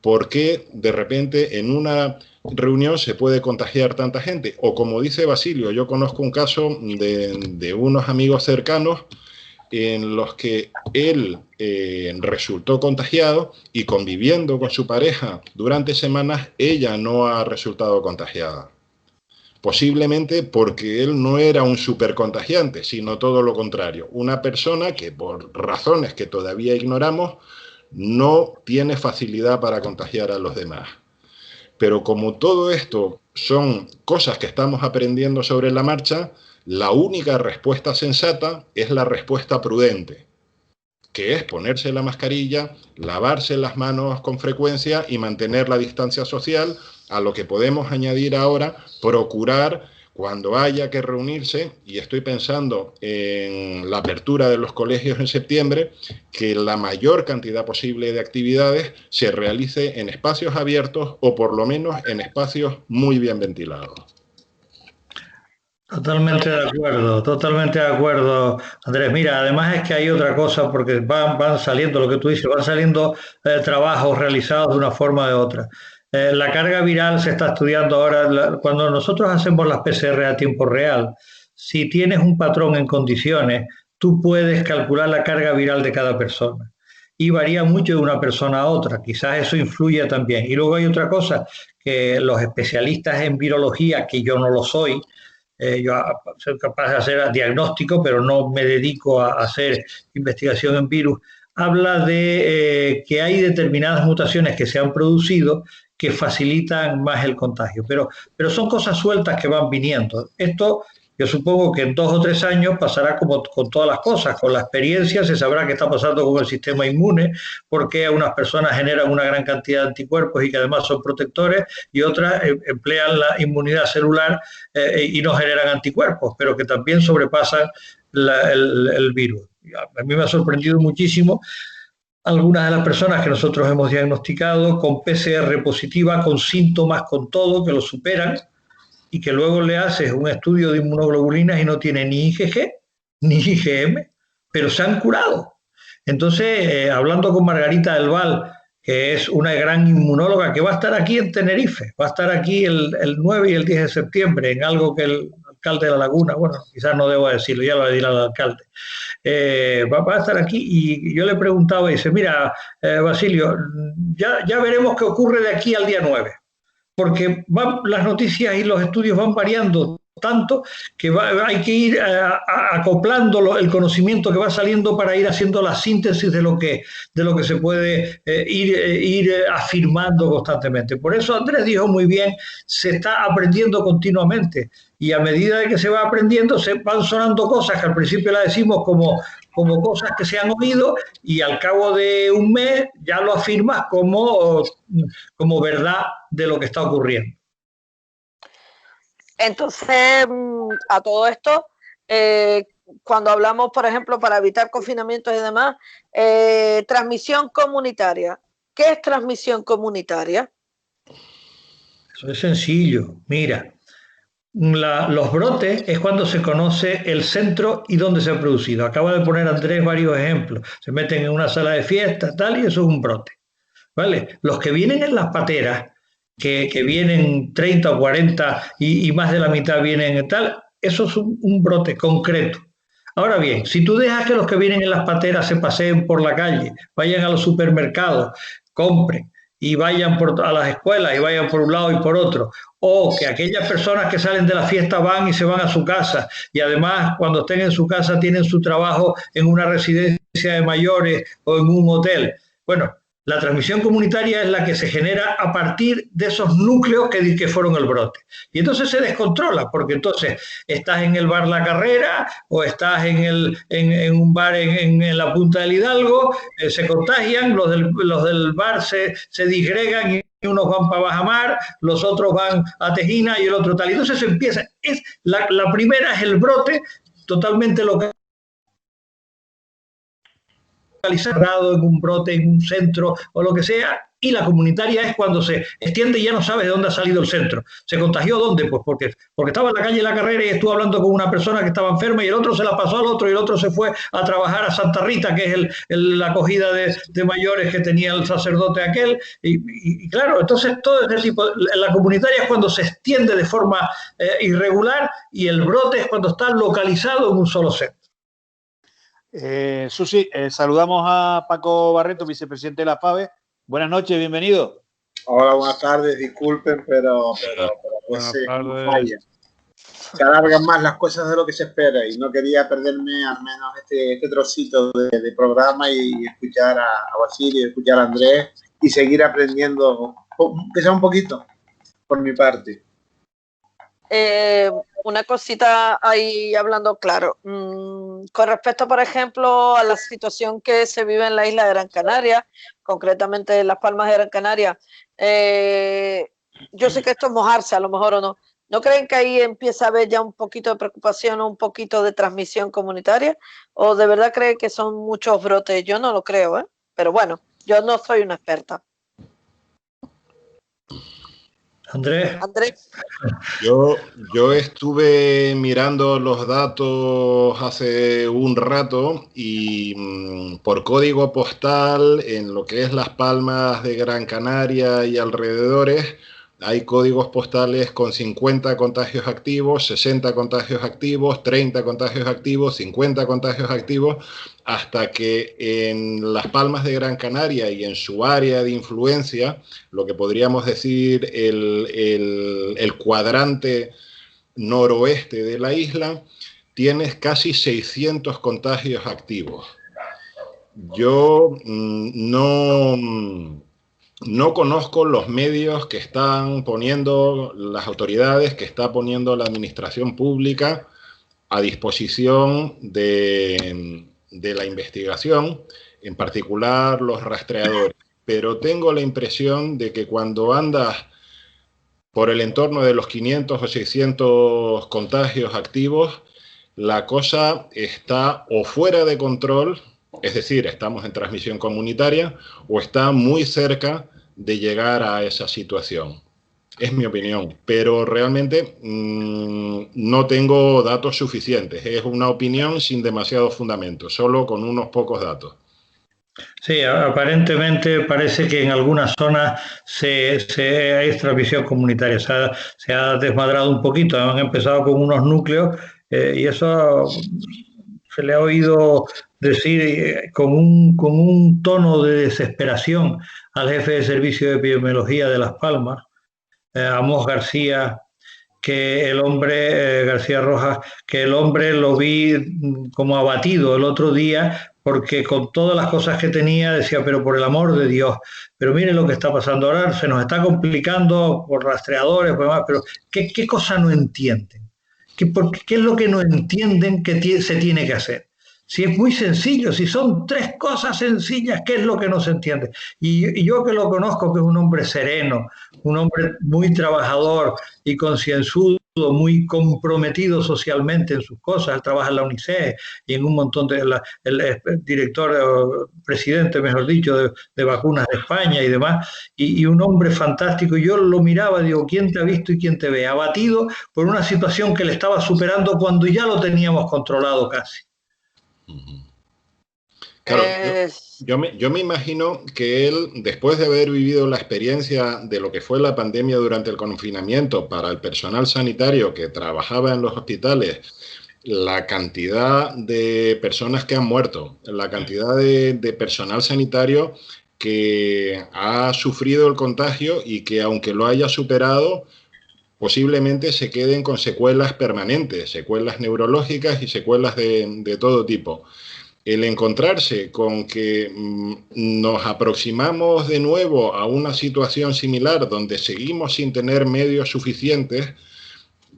por qué de repente en una reunión se puede contagiar tanta gente. O como dice Basilio, yo conozco un caso de unos amigos cercanos en los que él resultó contagiado y conviviendo con su pareja durante semanas, ella no ha resultado contagiada. Posiblemente porque él no era un supercontagiante, sino todo lo contrario. Una persona que por razones que todavía ignoramos no tiene facilidad para contagiar a los demás. Pero como todo esto son cosas que estamos aprendiendo sobre la marcha, la única respuesta sensata es la respuesta prudente, que es ponerse la mascarilla, lavarse las manos con frecuencia y mantener la distancia social, a lo que podemos añadir ahora, procurar cuando haya que reunirse, y estoy pensando en la apertura de los colegios en septiembre, que la mayor cantidad posible de actividades se realice en espacios abiertos o por lo menos en espacios muy bien ventilados. Totalmente de acuerdo, Andrés. Mira, además es que hay otra cosa, porque van saliendo, lo que tú dices, van saliendo trabajos realizados de una forma o de otra. La carga viral se está estudiando ahora. Cuando nosotros hacemos las PCR a tiempo real, si tienes un patrón en condiciones, tú puedes calcular la carga viral de cada persona. Y varía mucho de una persona a otra. Quizás eso influye también. Y luego hay otra cosa, que los especialistas en virología, que yo no lo soy, yo soy capaz de hacer diagnóstico, pero no me dedico a hacer investigación en virus, habla de que hay determinadas mutaciones que se han producido que facilitan más el contagio, pero son cosas sueltas que van viniendo. Esto yo supongo que en 2 o 3 años pasará como con todas las cosas. Con la experiencia se sabrá qué está pasando con el sistema inmune, por qué unas personas generan una gran cantidad de anticuerpos y que además son protectores, y otras emplean la inmunidad celular y no generan anticuerpos, pero que también sobrepasan el virus. A mí me ha sorprendido muchísimo algunas de las personas que nosotros hemos diagnosticado con PCR positiva, con síntomas, con todo, que lo superan, y que luego le haces un estudio de inmunoglobulinas y no tiene ni IgG ni IgM, pero se han curado. Entonces, hablando con Margarita del Val, que es una gran inmunóloga que va a estar aquí en Tenerife, va a estar aquí el 9 y el 10 de septiembre, en algo que el alcalde de La Laguna, bueno, quizás no debo decirlo, ya lo va a decir al alcalde, va a estar aquí, y yo le preguntaba, y dice, mira, Basilio, ya veremos qué ocurre de aquí al día 9, porque las noticias y los estudios van variando tanto que hay que ir acoplando el conocimiento que va saliendo para ir haciendo la síntesis de lo que se puede ir afirmando constantemente. Por eso Andrés dijo muy bien, se está aprendiendo continuamente, y a medida de que se va aprendiendo se van sonando cosas que al principio las decimos como cosas que se han oído, y al cabo de un mes ya lo afirmas como verdad de lo que está ocurriendo. Entonces, a todo esto, cuando hablamos, por ejemplo, para evitar confinamientos y demás, transmisión comunitaria. ¿Qué es transmisión comunitaria? Eso es sencillo. Mira, los brotes es cuando se conoce el centro y dónde se ha producido. Acaba de poner Andrés varios ejemplos. Se meten en una sala de fiesta, tal, y eso es un brote. ¿Vale? Los que vienen en las pateras, que vienen 30 o 40 y más de la mitad vienen en tal, eso es un brote concreto. Ahora bien, si tú dejas que los que vienen en las pateras se paseen por la calle, vayan a los supermercados, compren, y vayan a las escuelas y vayan por un lado y por otro, o que aquellas personas que salen de la fiesta van y se van a su casa, y además cuando estén en su casa tienen su trabajo en una residencia de mayores o en un hotel. Bueno, la transmisión comunitaria es la que se genera a partir de esos núcleos que fueron el brote. Y entonces se descontrola, porque entonces estás en el bar La Carrera o estás en un bar en la Punta del Hidalgo, se contagian, los del bar se disgregan, y unos van para Bajamar, los otros van a Tejina y el otro tal. Y entonces empieza, la primera es el brote totalmente local, localizado en un brote, en un centro o lo que sea, y la comunitaria es cuando se extiende y ya no sabes de dónde ha salido el centro. ¿Se contagió dónde? Pues porque estaba en la calle La Carrera y estuvo hablando con una persona que estaba enferma, y el otro se la pasó al otro, y el otro se fue a trabajar a Santa Rita, que es la acogida de mayores que tenía el sacerdote aquel, y claro, entonces todo ese tipo, la comunitaria es cuando se extiende de forma irregular, y el brote es cuando está localizado en un solo centro. Susi, saludamos a Paco Barreto, vicepresidente de la FABE. Buenas noches, bienvenido. Hola, buenas tardes, disculpen, pero buenas tardes. Se alargan más las cosas de lo que se espera, y no quería perderme al menos este trocito de programa, y escuchar a Basilio, escuchar a Andrés, y seguir aprendiendo, que sea un poquito, por mi parte. Una cosita ahí hablando claro, con respecto, por ejemplo, a la situación que se vive en la isla de Gran Canaria, concretamente en Las Palmas de Gran Canaria, yo sé que esto es mojarse a lo mejor, o no. ¿No creen que ahí empieza a haber ya un poquito de preocupación o un poquito de transmisión comunitaria? ¿O de verdad creen que son muchos brotes? Yo no lo creo, ¿eh? Pero bueno, yo no soy una experta. Andrés. Yo estuve mirando los datos hace un rato, y por código postal, en lo que es Las Palmas de Gran Canaria y alrededores, hay códigos postales con 50 contagios activos, 60 contagios activos, 30 contagios activos, 50 contagios activos, hasta que en Las Palmas de Gran Canaria y en su área de influencia, lo que podríamos decir el cuadrante noroeste de la isla, tienes casi 600 contagios activos. Yo no conozco los medios que están poniendo las autoridades, que está poniendo la administración pública a disposición de la investigación, en particular los rastreadores. Pero tengo la impresión de que cuando andas por el entorno de los 500 o 600 contagios activos, la cosa está o fuera de control, es decir, estamos en transmisión comunitaria, o está muy cerca de llegar a esa situación. Es mi opinión, pero realmente no tengo datos suficientes. Es una opinión sin demasiado fundamento, solo con unos pocos datos. Sí, aparentemente parece que en algunas zonas hay transmisión comunitaria, se ha desmadrado un poquito, han empezado con unos núcleos y eso se le ha oído decir con un tono de desesperación al jefe de servicio de epidemiología de Las Palmas, Amos García, que el hombre, García Rojas, que el hombre lo vi como abatido el otro día, porque con todas las cosas que tenía decía, pero por el amor de Dios, pero mire lo que está pasando ahora, se nos está complicando por rastreadores, pero ¿qué cosa no entienden? ¿Qué es lo que no entienden que se tiene que hacer? Si es muy sencillo, si son 3 cosas sencillas, ¿qué es lo que no se entiende? Y yo que lo conozco, que es un hombre sereno, un hombre muy trabajador y concienzudo, muy comprometido socialmente en sus cosas, él trabaja en la UNICEF y en un montón el director, presidente, mejor dicho, de vacunas de España y demás, y un hombre fantástico. Yo lo miraba, digo, ¿quién te ha visto y quién te ve? Abatido por una situación que le estaba superando cuando ya lo teníamos controlado casi. Claro, yo me imagino que él, después de haber vivido la experiencia de lo que fue la pandemia durante el confinamiento para el personal sanitario que trabajaba en los hospitales, la cantidad de personas que han muerto, la cantidad de personal sanitario que ha sufrido el contagio y que, aunque lo haya superado, posiblemente se queden con secuelas permanentes, secuelas neurológicas y secuelas de todo tipo. El encontrarse con que nos aproximamos de nuevo a una situación similar donde seguimos sin tener medios suficientes,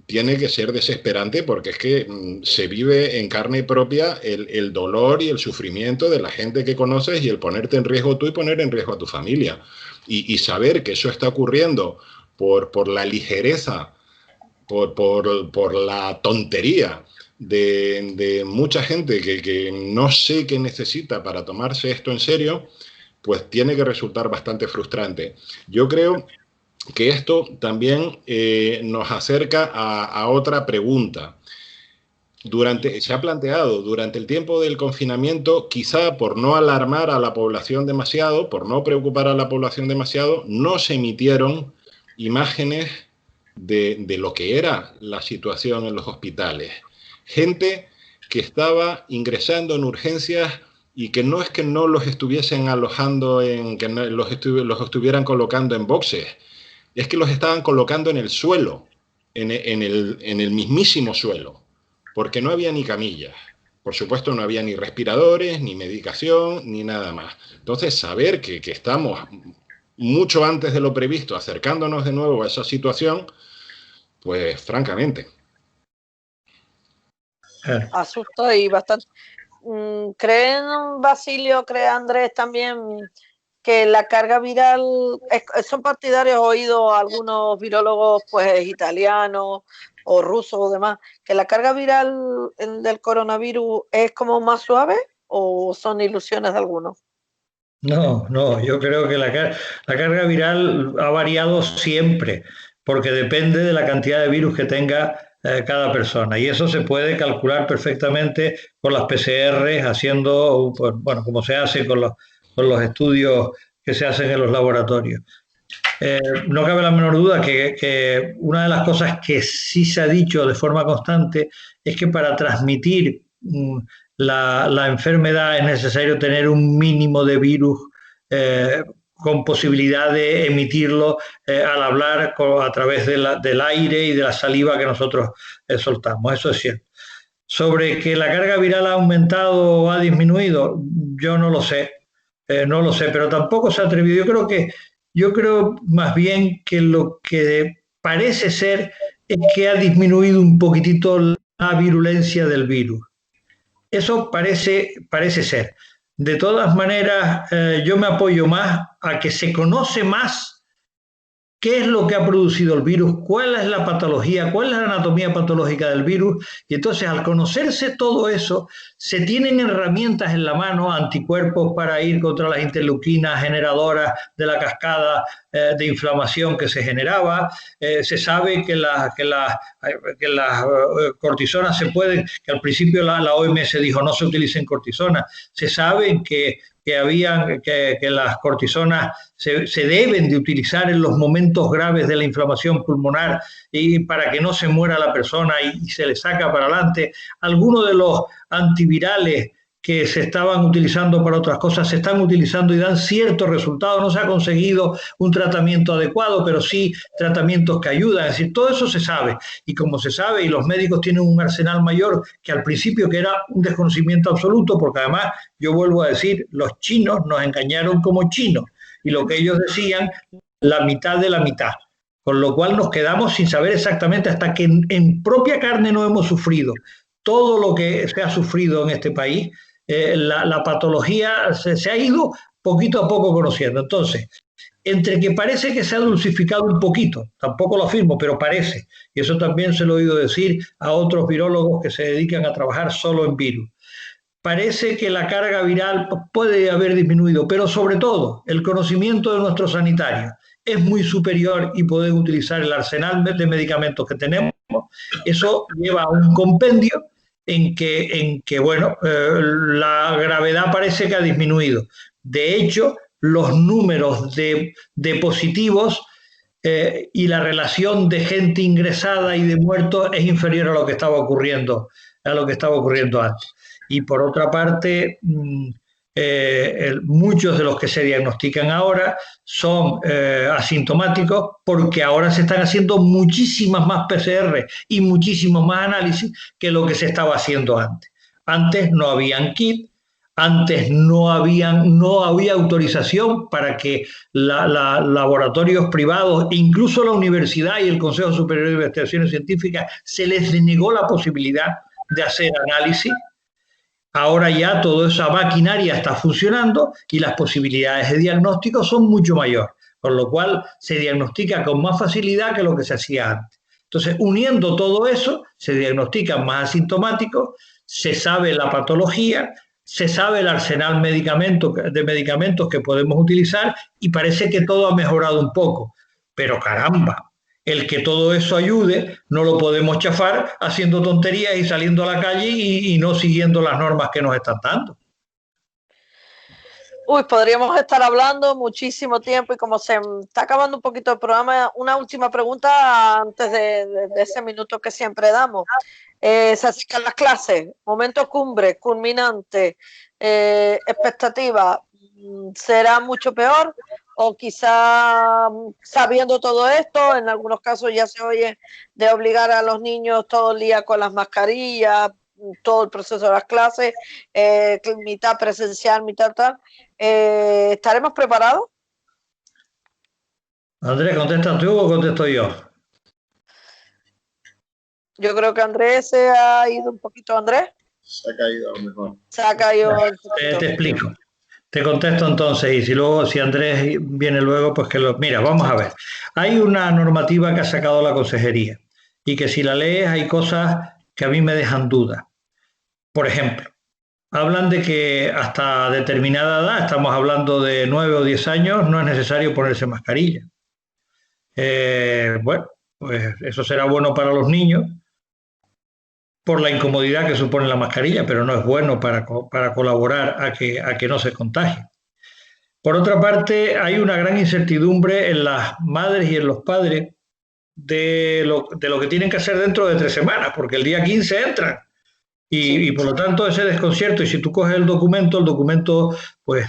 tiene que ser desesperante, porque es que se vive en carne propia el dolor y el sufrimiento de la gente que conoces y el ponerte en riesgo tú y poner en riesgo a tu familia. Y saber que eso está ocurriendo por la ligereza, por la tontería de mucha gente que no sé qué necesita para tomarse esto en serio, pues tiene que resultar bastante frustrante. Yo creo que esto también nos acerca a otra pregunta. Se ha planteado durante el tiempo del confinamiento, quizá por no alarmar a la población demasiado, por no preocupar a la población demasiado, no se emitieron imágenes de lo que era la situación en los hospitales. Gente que estaba ingresando en urgencias y que no es que no los estuviesen alojando, que no, los estuvieran colocando en boxes, es que los estaban colocando en el suelo, en el mismísimo suelo, porque no había ni camillas. Por supuesto, no había ni respiradores, ni medicación, ni nada más. Entonces, saber que estamos mucho antes de lo previsto, acercándonos de nuevo a esa situación, pues francamente. Asusta y bastante. ¿Creen, Basilio, cree Andrés también que la carga viral, son partidarios, he oído a algunos virólogos pues italianos o rusos o demás, que la carga viral del coronavirus es como más suave o son ilusiones de algunos? No, yo creo que la carga viral ha variado siempre, porque depende de la cantidad de virus que tenga cada persona. Y eso se puede calcular perfectamente con las PCR, haciendo, pues, bueno, como se hace con los estudios que se hacen en los laboratorios. No cabe la menor duda que una de las cosas que sí se ha dicho de forma constante es que para transmitir la enfermedad es necesario tener un mínimo de virus con posibilidad de emitirlo al hablar a través del aire y de la saliva que nosotros soltamos. Eso es cierto. Sobre que la carga viral ha aumentado o ha disminuido, yo no lo sé. No lo sé, pero tampoco se ha atrevido. Yo creo más bien que lo que parece ser es que ha disminuido un poquitito la virulencia del virus. Eso parece ser. De todas maneras, yo me apoyo más a que se conoce más qué es lo que ha producido el virus, cuál es la patología, cuál es la anatomía patológica del virus, y entonces al conocerse todo eso, se tienen herramientas en la mano, anticuerpos para ir contra las interleuquinas generadoras de la cascada de inflamación que se generaba, se sabe que las cortisonas se pueden, que al principio la OMS dijo no se utilicen cortisonas, se sabe que las cortisonas se deben de utilizar en los momentos graves de la inflamación pulmonar y para que no se muera la persona y se le saca para adelante. Algunos de los antivirales que se estaban utilizando para otras cosas se están utilizando y dan ciertos resultados. No se ha conseguido un tratamiento adecuado, pero sí tratamientos que ayudan. Es decir, todo eso se sabe. Y como se sabe, y los médicos tienen un arsenal mayor que al principio, que era un desconocimiento absoluto, porque además, yo vuelvo a decir, los chinos nos engañaron como chinos. Y lo que ellos decían, la mitad de la mitad. Con lo cual nos quedamos sin saber exactamente, hasta que en propia carne no hemos sufrido todo lo que se ha sufrido en este país. La patología se ha ido poquito a poco conociendo. Entonces, entre que parece que se ha dulcificado un poquito, tampoco lo afirmo, pero parece, y eso también se lo he oído decir a otros virólogos que se dedican a trabajar solo en virus, parece que la carga viral puede haber disminuido, pero sobre todo el conocimiento de nuestros sanitarios es muy superior y poder utilizar el arsenal de medicamentos que tenemos. Eso lleva a un compendio en que bueno, la gravedad parece que ha disminuido. De hecho, los números de positivos y la relación de gente ingresada y de muertos es inferior a lo que estaba ocurriendo antes. Y por otra parte, muchos de los que se diagnostican ahora son asintomáticos, porque ahora se están haciendo muchísimas más PCR y muchísimos más análisis que lo que se estaba haciendo antes. Antes no habían kit, antes no había autorización para que laboratorios privados, incluso la universidad y el Consejo Superior de Investigaciones Científicas, se les denegó la posibilidad de hacer análisis. Ahora ya toda esa maquinaria está funcionando y las posibilidades de diagnóstico son mucho mayores, con lo cual se diagnostica con más facilidad que lo que se hacía antes. Entonces, uniendo todo eso, se diagnostican más asintomáticos, se sabe la patología, se sabe el arsenal de medicamentos que podemos utilizar y parece que todo ha mejorado un poco. Pero caramba, el que todo eso ayude no lo podemos chafar haciendo tonterías y saliendo a la calle y no siguiendo las normas que nos están dando. Uy, podríamos estar hablando muchísimo tiempo y como se está acabando un poquito el programa, una última pregunta antes de ese minuto que siempre damos. Se acercan las clases, momento cumbre, culminante, expectativa, ¿será mucho peor? O quizá sabiendo todo esto, en algunos casos ya se oye de obligar a los niños todo el día con las mascarillas, todo el proceso de las clases, mitad presencial, mitad tal. ¿Estaremos preparados? Andrés, ¿contestas tú o contesto yo? Yo creo que Andrés se ha ido un poquito. ¿Andrés? Se ha caído a lo mejor. Se ha caído. Te explico. Te contesto entonces, y si Andrés viene luego, pues que lo... Mira, vamos a ver. Hay una normativa que ha sacado la consejería y que si la lees hay cosas que a mí me dejan dudas. Por ejemplo, hablan de que hasta determinada edad, estamos hablando de 9 o 10 años, no es necesario ponerse mascarilla. Bueno, pues eso será bueno para los niños por la incomodidad que supone la mascarilla, pero no es bueno para colaborar a que no se contagie. Por otra parte, hay una gran incertidumbre en las madres y en los padres de lo que tienen que hacer dentro de 3 semanas, porque el día 15 entran. Y por lo tanto ese desconcierto, y si tú coges el documento pues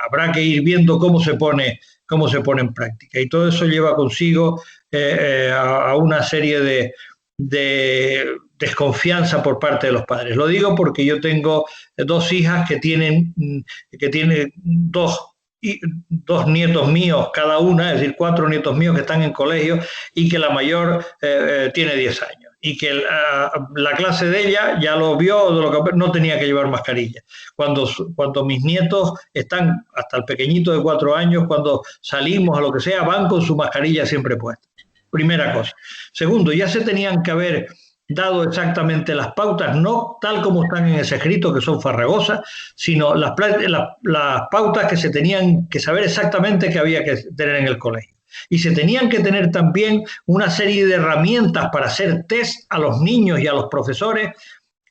habrá que ir viendo cómo se pone en práctica. Y todo eso lleva consigo a una serie de desconfianza por parte de los padres. Lo digo porque yo tengo 2 hijas que tienen 2 2 nietos míos cada una, es decir, 4 nietos míos que están en colegio, y que la mayor tiene 10 años. Y que la clase de ella ya lo vio, no tenía que llevar mascarilla. Cuando mis nietos están, hasta el pequeñito de 4 años, cuando salimos a lo que sea, van con su mascarilla siempre puesta. Primera cosa. Segundo, ya se tenían que haber dado exactamente las pautas, no tal como están en ese escrito, que son farragosas, sino las pautas que se tenían que saber exactamente que había que tener en el colegio. Y se tenían que tener también una serie de herramientas para hacer test a los niños y a los profesores,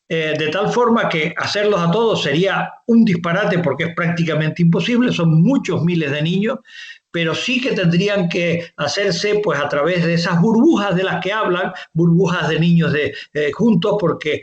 de tal forma que hacerlos a todos sería un disparate, porque es prácticamente imposible, son muchos miles de niños, pero sí que tendrían que hacerse pues a través de esas burbujas de las que hablan, burbujas de niños juntos, porque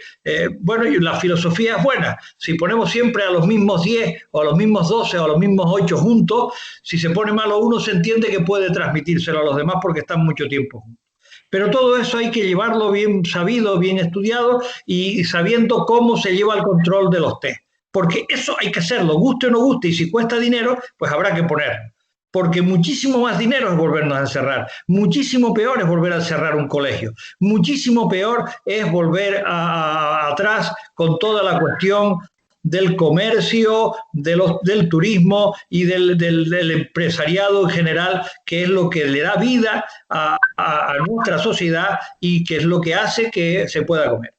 bueno, la filosofía es buena. Si ponemos siempre a los mismos 10 o a los mismos 12 o a los mismos 8 juntos, si se pone malo uno, se entiende que puede transmitírselo a los demás porque están mucho tiempo juntos. Pero todo eso hay que llevarlo bien sabido, bien estudiado y sabiendo cómo se lleva el control de los test. Porque eso hay que hacerlo, guste o no guste, y si cuesta dinero, pues habrá que ponerlo. Porque muchísimo más dinero es volvernos a encerrar, muchísimo peor es volver a cerrar un colegio, muchísimo peor es volver atrás con toda la cuestión del comercio, del turismo y del empresariado en general, que es lo que le da vida a nuestra sociedad y que es lo que hace que se pueda comer.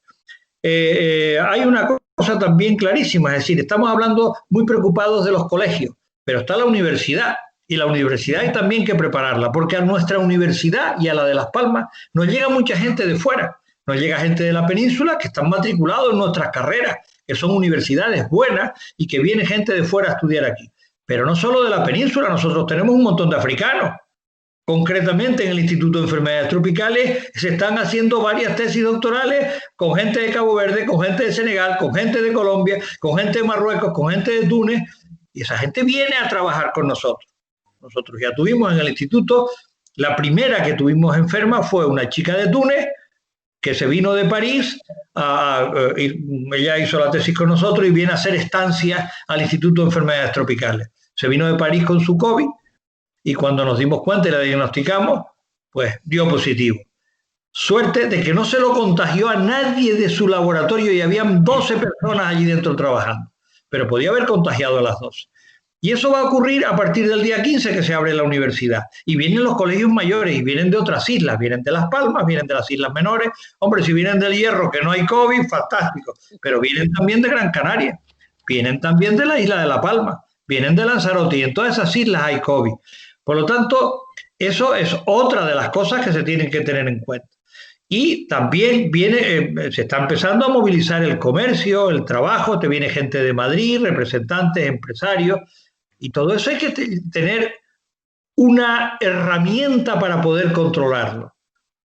Hay una cosa también clarísima, es decir, estamos hablando muy preocupados de los colegios, pero está la universidad. Y la universidad hay también que prepararla, porque a nuestra universidad y a la de Las Palmas nos llega mucha gente de fuera, nos llega gente de la península que están matriculados en nuestras carreras, que son universidades buenas y que viene gente de fuera a estudiar aquí. Pero no solo de la península, nosotros tenemos un montón de africanos. Concretamente en el Instituto de Enfermedades Tropicales se están haciendo varias tesis doctorales con gente de Cabo Verde, con gente de Senegal, con gente de Colombia, con gente de Marruecos, con gente de Túnez, y esa gente viene a trabajar con nosotros. Nosotros ya tuvimos en el instituto, la primera que tuvimos enferma fue una chica de Túnez que se vino de París, ella hizo la tesis con nosotros y viene a hacer estancias al Instituto de Enfermedades Tropicales. Se vino de París con su COVID y cuando nos dimos cuenta y la diagnosticamos, pues dio positivo. Suerte de que no se lo contagió a nadie de su laboratorio y habían 12 personas allí dentro trabajando, pero podía haber contagiado a las 12. Y eso va a ocurrir a partir del día 15 que se abre la universidad. Y vienen los colegios mayores y vienen de otras islas, vienen de Las Palmas, vienen de las islas menores. Hombre, si vienen del Hierro, que no hay COVID, fantástico. Pero vienen también de Gran Canaria, vienen también de la isla de La Palma, vienen de Lanzarote y en todas esas islas hay COVID. Por lo tanto, eso es otra de las cosas que se tienen que tener en cuenta. Y también se está empezando a movilizar el comercio, el trabajo, te viene gente de Madrid, representantes, empresarios. Y todo eso hay que tener una herramienta para poder controlarlo.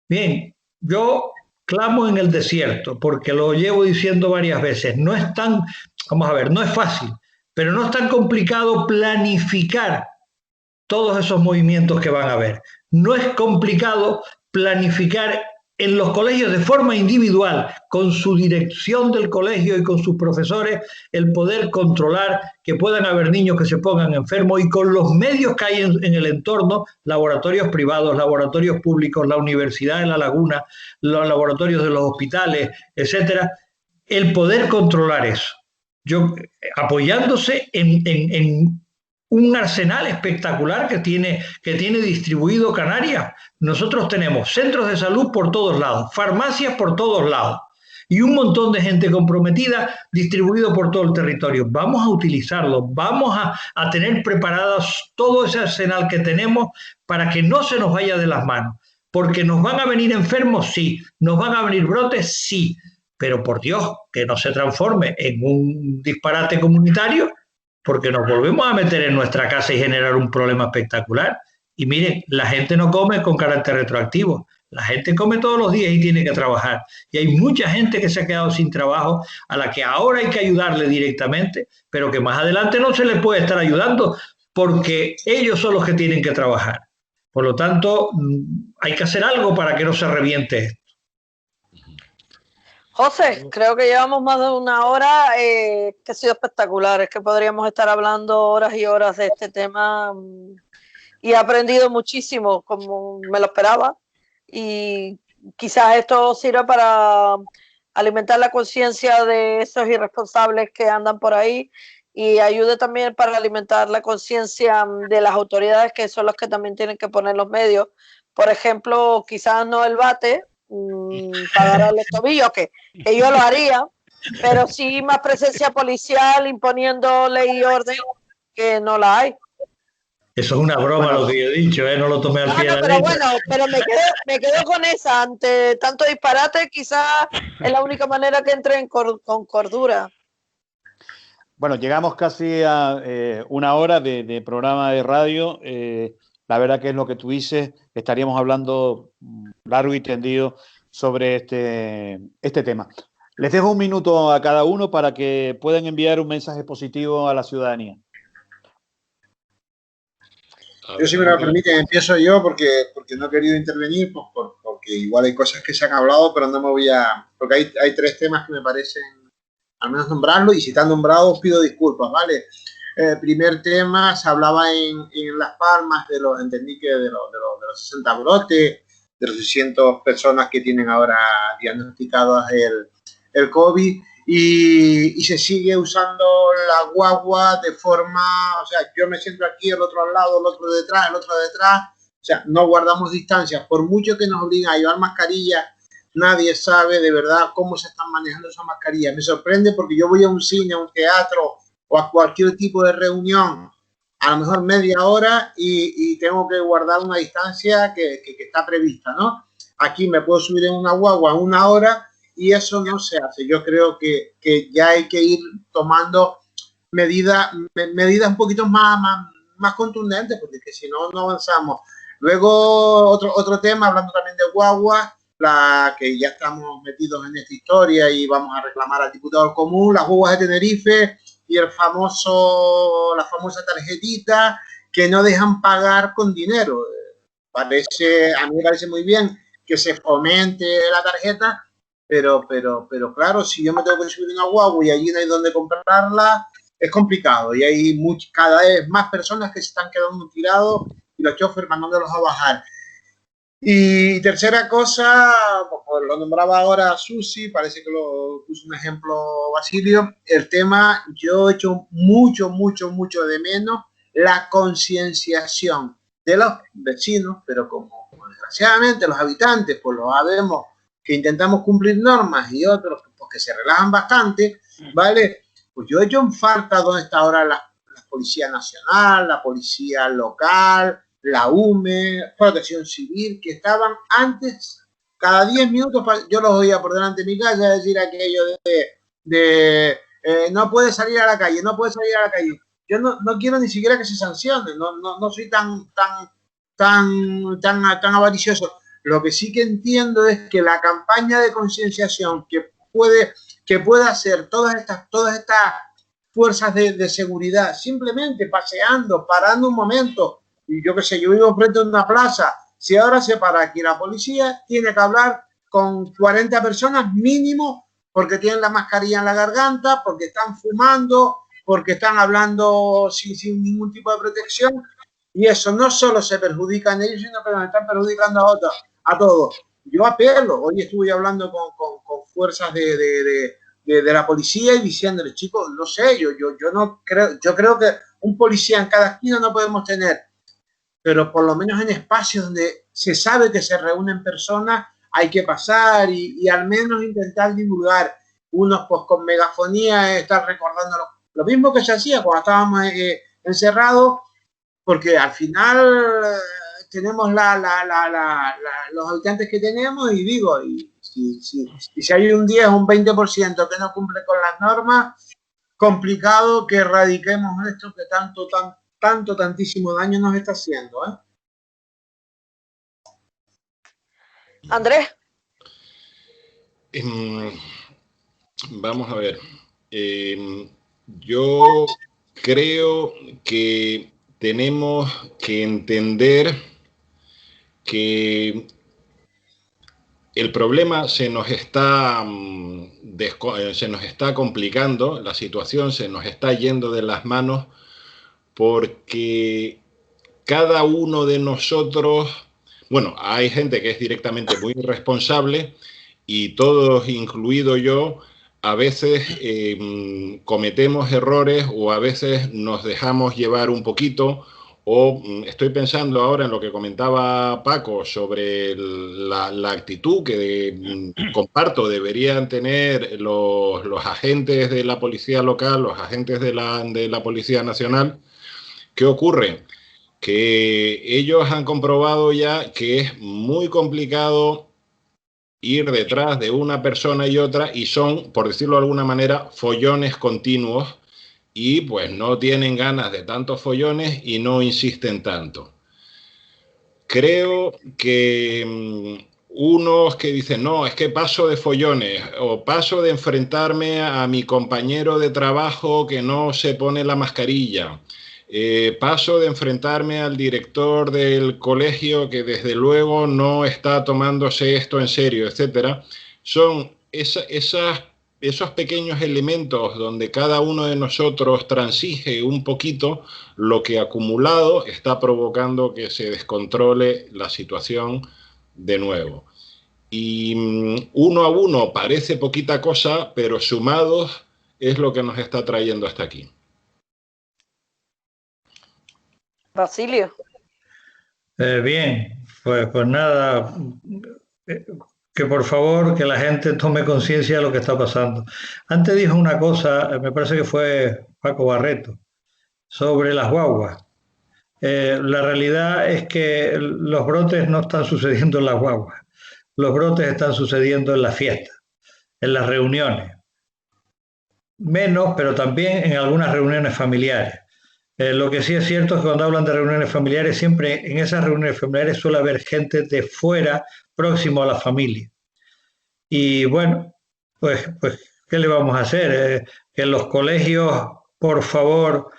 Bien, yo clamo en el desierto, porque lo llevo diciendo varias veces. No es tan, vamos a ver, no es fácil, pero no es tan complicado planificar todos esos movimientos que van a haber. No es complicado planificar en los colegios de forma individual, con su dirección del colegio y con sus profesores, el poder controlar que puedan haber niños que se pongan enfermos y con los medios que hay en el entorno, laboratorios privados, laboratorios públicos, la Universidad de La Laguna, los laboratorios de los hospitales, etcétera, el poder controlar eso. Apoyándose en un arsenal espectacular que tiene distribuido Canarias. Nosotros tenemos centros de salud por todos lados, farmacias por todos lados y un montón de gente comprometida distribuido por todo el territorio. Vamos a utilizarlo, vamos a tener preparados todo ese arsenal que tenemos para que no se nos vaya de las manos. Porque nos van a venir enfermos, sí, nos van a venir brotes, sí, pero por Dios, que no se transforme en un disparate comunitario, porque nos volvemos a meter en nuestra casa y generar un problema espectacular. Y miren, la gente no come con carácter retroactivo, la gente come todos los días y tiene que trabajar. Y hay mucha gente que se ha quedado sin trabajo, a la que ahora hay que ayudarle directamente, pero que más adelante no se les puede estar ayudando, porque ellos son los que tienen que trabajar. Por lo tanto, hay que hacer algo para que no se reviente esto. José, creo que llevamos más de una hora, que ha sido espectacular. Es que podríamos estar hablando horas y horas de este tema, y he aprendido muchísimo, como me lo esperaba. Y quizás esto sirva para alimentar la conciencia de esos irresponsables que andan por ahí y ayude también para alimentar la conciencia de las autoridades, que son los que también tienen que poner los medios. Por ejemplo, quizás no el bate para agarrar los tobillos, que yo lo haría, pero sí más presencia policial imponiendo ley y orden, que no la hay. Eso es una broma lo que yo he dicho, no lo tomé al pie de la Pero letra. bueno, pero me quedo con esa. Ante tanto disparate, quizás es la única manera que entre con cordura. Bueno, llegamos casi a una hora de programa de radio. La verdad que es lo que tú dices, estaríamos hablando largo y tendido sobre este tema. Les dejo un minuto a cada uno para que puedan enviar un mensaje positivo a la ciudadanía. Yo, si me lo permiten, empiezo yo porque no he querido intervenir, pues porque igual hay cosas que se han hablado, pero no me voy a... Porque hay tres temas que me parecen, al menos nombrarlo, y si están nombrados pido disculpas, ¿vale? Primer tema, se hablaba en Las Palmas entendí que de los 60 brotes, de los 600 personas que tienen ahora diagnosticados el COVID, y se sigue usando la guagua de forma, o sea, yo me siento aquí, el otro al lado, el otro detrás, o sea, no guardamos distancias, por mucho que nos obliguen a llevar mascarillas, nadie sabe de verdad cómo se están manejando esas mascarillas. Me sorprende porque yo voy a un cine, a un teatro o a cualquier tipo de reunión, a lo mejor media hora, y tengo que guardar una distancia que está prevista, ¿no? Aquí me puedo subir en una guagua una hora y eso no se hace. Yo creo que ya hay que ir tomando medidas un poquito más contundentes, porque si no, no avanzamos. Luego, otro tema, hablando también de guaguas, que ya estamos metidos en esta historia y vamos a reclamar al diputado común, las guaguas de Tenerife y la famosa tarjetita que no dejan pagar con dinero. A mí me parece muy bien que se fomente la tarjeta, pero claro, si yo me tengo que subir una guagua y allí no hay donde comprarla, es complicado y hay cada vez más personas que se están quedando tirados y los choferes mandándolos a bajar. Y tercera cosa, pues lo nombraba ahora Susi, parece que lo puso un ejemplo Basilio, el tema, yo he hecho mucho de menos la concienciación de los vecinos, pero como desgraciadamente los habitantes, pues lo sabemos, que intentamos cumplir normas y otros pues, que se relajan bastante, ¿vale? Pues yo he hecho en falta donde está ahora la Policía Nacional, la Policía Local, la UME, Protección Civil, que estaban antes, cada 10 minutos yo los oía por delante de mi casa decir aquello de no puede salir a la calle, no puede salir a la calle. Yo no quiero ni siquiera que se sancione, no soy tan avaricioso. Lo que sí que entiendo es que la campaña de concienciación que puede hacer todas estas fuerzas de seguridad, simplemente paseando, parando un momento, y yo qué sé, yo vivo frente a una plaza, si ahora se para aquí la policía, tiene que hablar con 40 personas mínimo, porque tienen la mascarilla en la garganta, porque están fumando, porque están hablando sin ningún tipo de protección, y eso no solo se perjudica en ellos, sino que nos están perjudicando a todos. Yo apelo, hoy estuve hablando con fuerzas de la policía y diciéndole, chicos, no sé, yo no creo, yo creo que un policía en cada esquina no podemos tener, pero por lo menos en espacios donde se sabe que se reúnen personas, hay que pasar y al menos intentar divulgar. Unos pues con megafonía, estar recordando lo mismo que se hacía cuando estábamos encerrados, porque al final tenemos los habitantes que tenemos y digo, si hay un 10 o un 20% que no cumple con las normas, complicado que erradiquemos esto que tantísimo daño nos está haciendo, ¿eh? Andrés. Vamos a ver. Yo creo que tenemos que entender que el problema se nos está complicando, la situación se nos está yendo de las manos porque cada uno de nosotros, bueno, hay gente que es directamente muy irresponsable y todos, incluido yo, a veces cometemos errores o a veces nos dejamos llevar un poquito. O estoy pensando ahora en lo que comentaba Paco sobre la actitud que comparto deberían tener los agentes de la policía local, los agentes de la Policía Nacional. ¿Qué ocurre? Que ellos han comprobado ya que es muy complicado ir detrás de una persona y otra y son, por decirlo de alguna manera, follones continuos. Y pues no tienen ganas de tantos follones y no insisten tanto. Creo que unos que dicen, no, es que paso de follones o paso de enfrentarme a mi compañero de trabajo que no se pone la mascarilla, paso de enfrentarme al director del colegio que desde luego no está tomándose esto en serio, etcétera. Son esos pequeños elementos donde cada uno de nosotros transige un poquito, lo que acumulado está provocando que se descontrole la situación de nuevo. Y uno a uno parece poquita cosa, pero sumados es lo que nos está trayendo hasta aquí. Basilio. Bien, pues nada, que por favor que la gente tome conciencia de lo que está pasando. Antes dijo una cosa, me parece que fue Paco Barreto, sobre las guaguas. La realidad es que los brotes no están sucediendo en las guaguas, los brotes están sucediendo en las fiestas, en las reuniones. Menos, pero también en algunas reuniones familiares. Lo que sí es cierto es que cuando hablan de reuniones familiares, siempre en esas reuniones familiares suele haber gente de fuera próximo a la familia. Y bueno, pues ¿qué le vamos a hacer? Que en los colegios, por favor,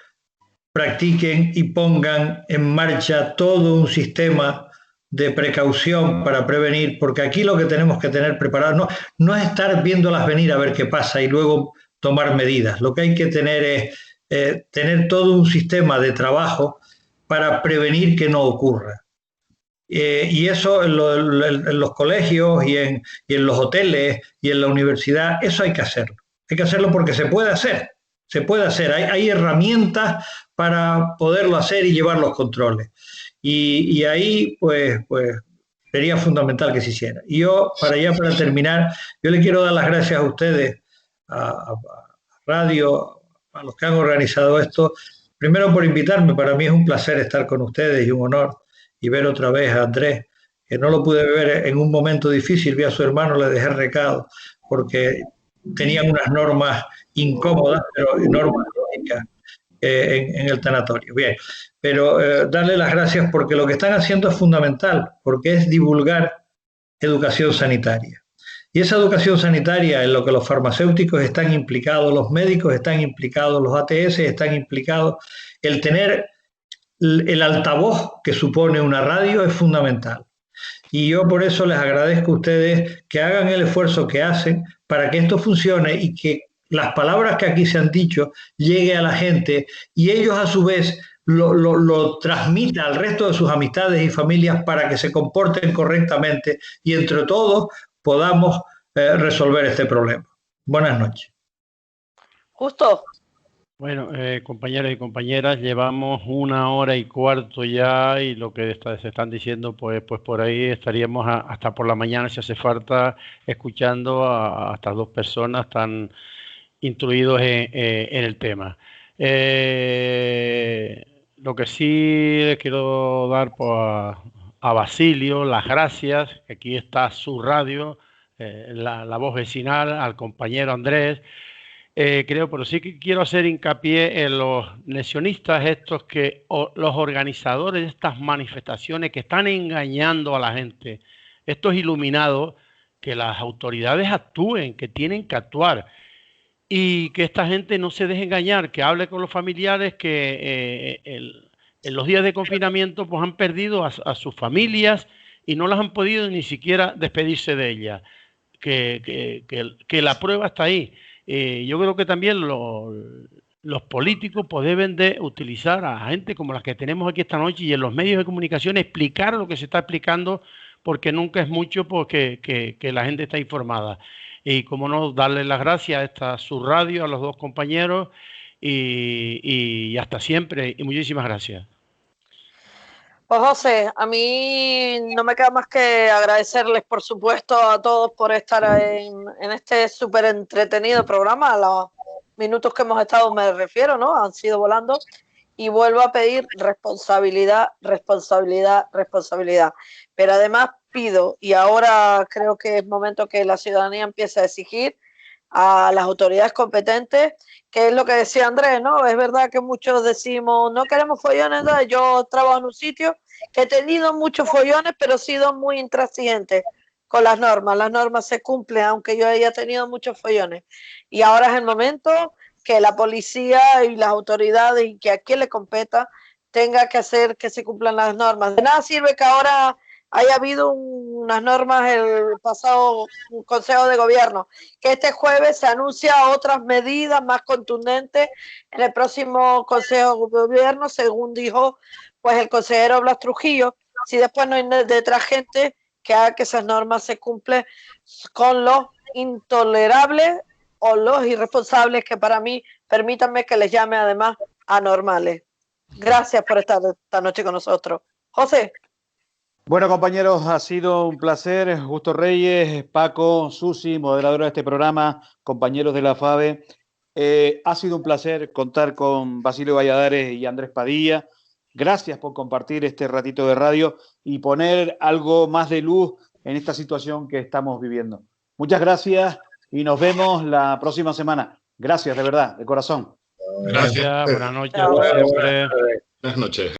practiquen y pongan en marcha todo un sistema de precaución para prevenir, porque aquí lo que tenemos que tener preparado no es estar viéndolas venir a ver qué pasa y luego tomar medidas. Lo que hay que tener es tener todo un sistema de trabajo para prevenir que no ocurra. Y eso en los colegios y en los hoteles y en la universidad, eso hay que hacerlo. Hay que hacerlo porque se puede hacer. Se puede hacer. Hay herramientas para poderlo hacer y llevar los controles. Y ahí, pues sería fundamental que se hiciera. Y yo, para terminar, yo le quiero dar las gracias a ustedes, a Radio, a los que han organizado esto, primero por invitarme. Para mí es un placer estar con ustedes y un honor, y ver otra vez a Andrés, que no lo pude ver en un momento difícil, vi a su hermano, le dejé recado, porque tenían unas normas incómodas, pero normas lógicas en el tanatorio. Bien, pero darle las gracias porque lo que están haciendo es fundamental, porque es divulgar educación sanitaria. Y esa educación sanitaria en lo que los farmacéuticos están implicados, los médicos están implicados, los ATS están implicados, el tener el altavoz que supone una radio es fundamental. Y yo por eso les agradezco a ustedes que hagan el esfuerzo que hacen para que esto funcione y que las palabras que aquí se han dicho llegue a la gente y ellos a su vez lo transmitan al resto de sus amistades y familias para que se comporten correctamente y entre todos podamos resolver este problema. Buenas noches. Justo. Bueno, compañeros y compañeras, llevamos 1 hora y cuarto ya y lo que se están diciendo, pues por ahí estaríamos hasta por la mañana si hace falta escuchando a estas 2 personas tan instruidos en el tema. Lo que sí le quiero dar a Basilio las gracias, que aquí está su radio, la voz vecinal, al compañero Andrés. Creo, pero sí que quiero hacer hincapié en los lesionistas estos los organizadores de estas manifestaciones que están engañando a la gente, estos iluminados, que las autoridades actúen, que tienen que actuar y que esta gente no se deje engañar, que hable con los familiares que en los días de confinamiento pues han perdido a sus familias y no las han podido ni siquiera despedirse de ellas. Que la prueba está ahí. Yo creo que también los políticos pues deben de utilizar a gente como las que tenemos aquí esta noche y en los medios de comunicación explicar lo que se está explicando, porque nunca es mucho porque que la gente está informada. Y como no, darle las gracias a esta su radio, a los dos compañeros y hasta siempre y muchísimas gracias. Pues José, a mí no me queda más que agradecerles, por supuesto, a todos por estar en este súper entretenido programa. A los minutos que hemos estado me refiero, ¿no? Han sido volando. Y vuelvo a pedir responsabilidad, responsabilidad, responsabilidad. Pero además pido, y ahora creo que es momento que la ciudadanía empiece a exigir a las autoridades competentes, que es lo que decía Andrés, ¿no? Es verdad que muchos decimos, no queremos follones, ¿no? Yo trabajo en un sitio que he tenido muchos follones, pero he sido muy intransigente con las normas se cumplen, aunque yo haya tenido muchos follones. Y ahora es el momento que la policía y las autoridades, y que a quien le competa, tenga que hacer que se cumplan las normas. De nada sirve que ahora haya habido unas normas el pasado Consejo de Gobierno, que este jueves se anuncia otras medidas más contundentes en el próximo Consejo de Gobierno, según dijo pues el consejero Blas Trujillo, si después no hay detrás gente que haga que esas normas se cumplen con los intolerables o los irresponsables, que para mí, permítanme que les llame además anormales. Gracias por estar esta noche con nosotros. José. Bueno, compañeros, ha sido un placer. Justo Reyes, Paco, Susi, moderadora de este programa, compañeros de la FABE. Ha sido un placer contar con Basilio Valladares y Andrés Padilla. Gracias por compartir este ratito de radio y poner algo más de luz en esta situación que estamos viviendo. Muchas gracias y nos vemos la próxima semana. Gracias, de verdad, de corazón. Gracias. Buenas noches. Buenas noches.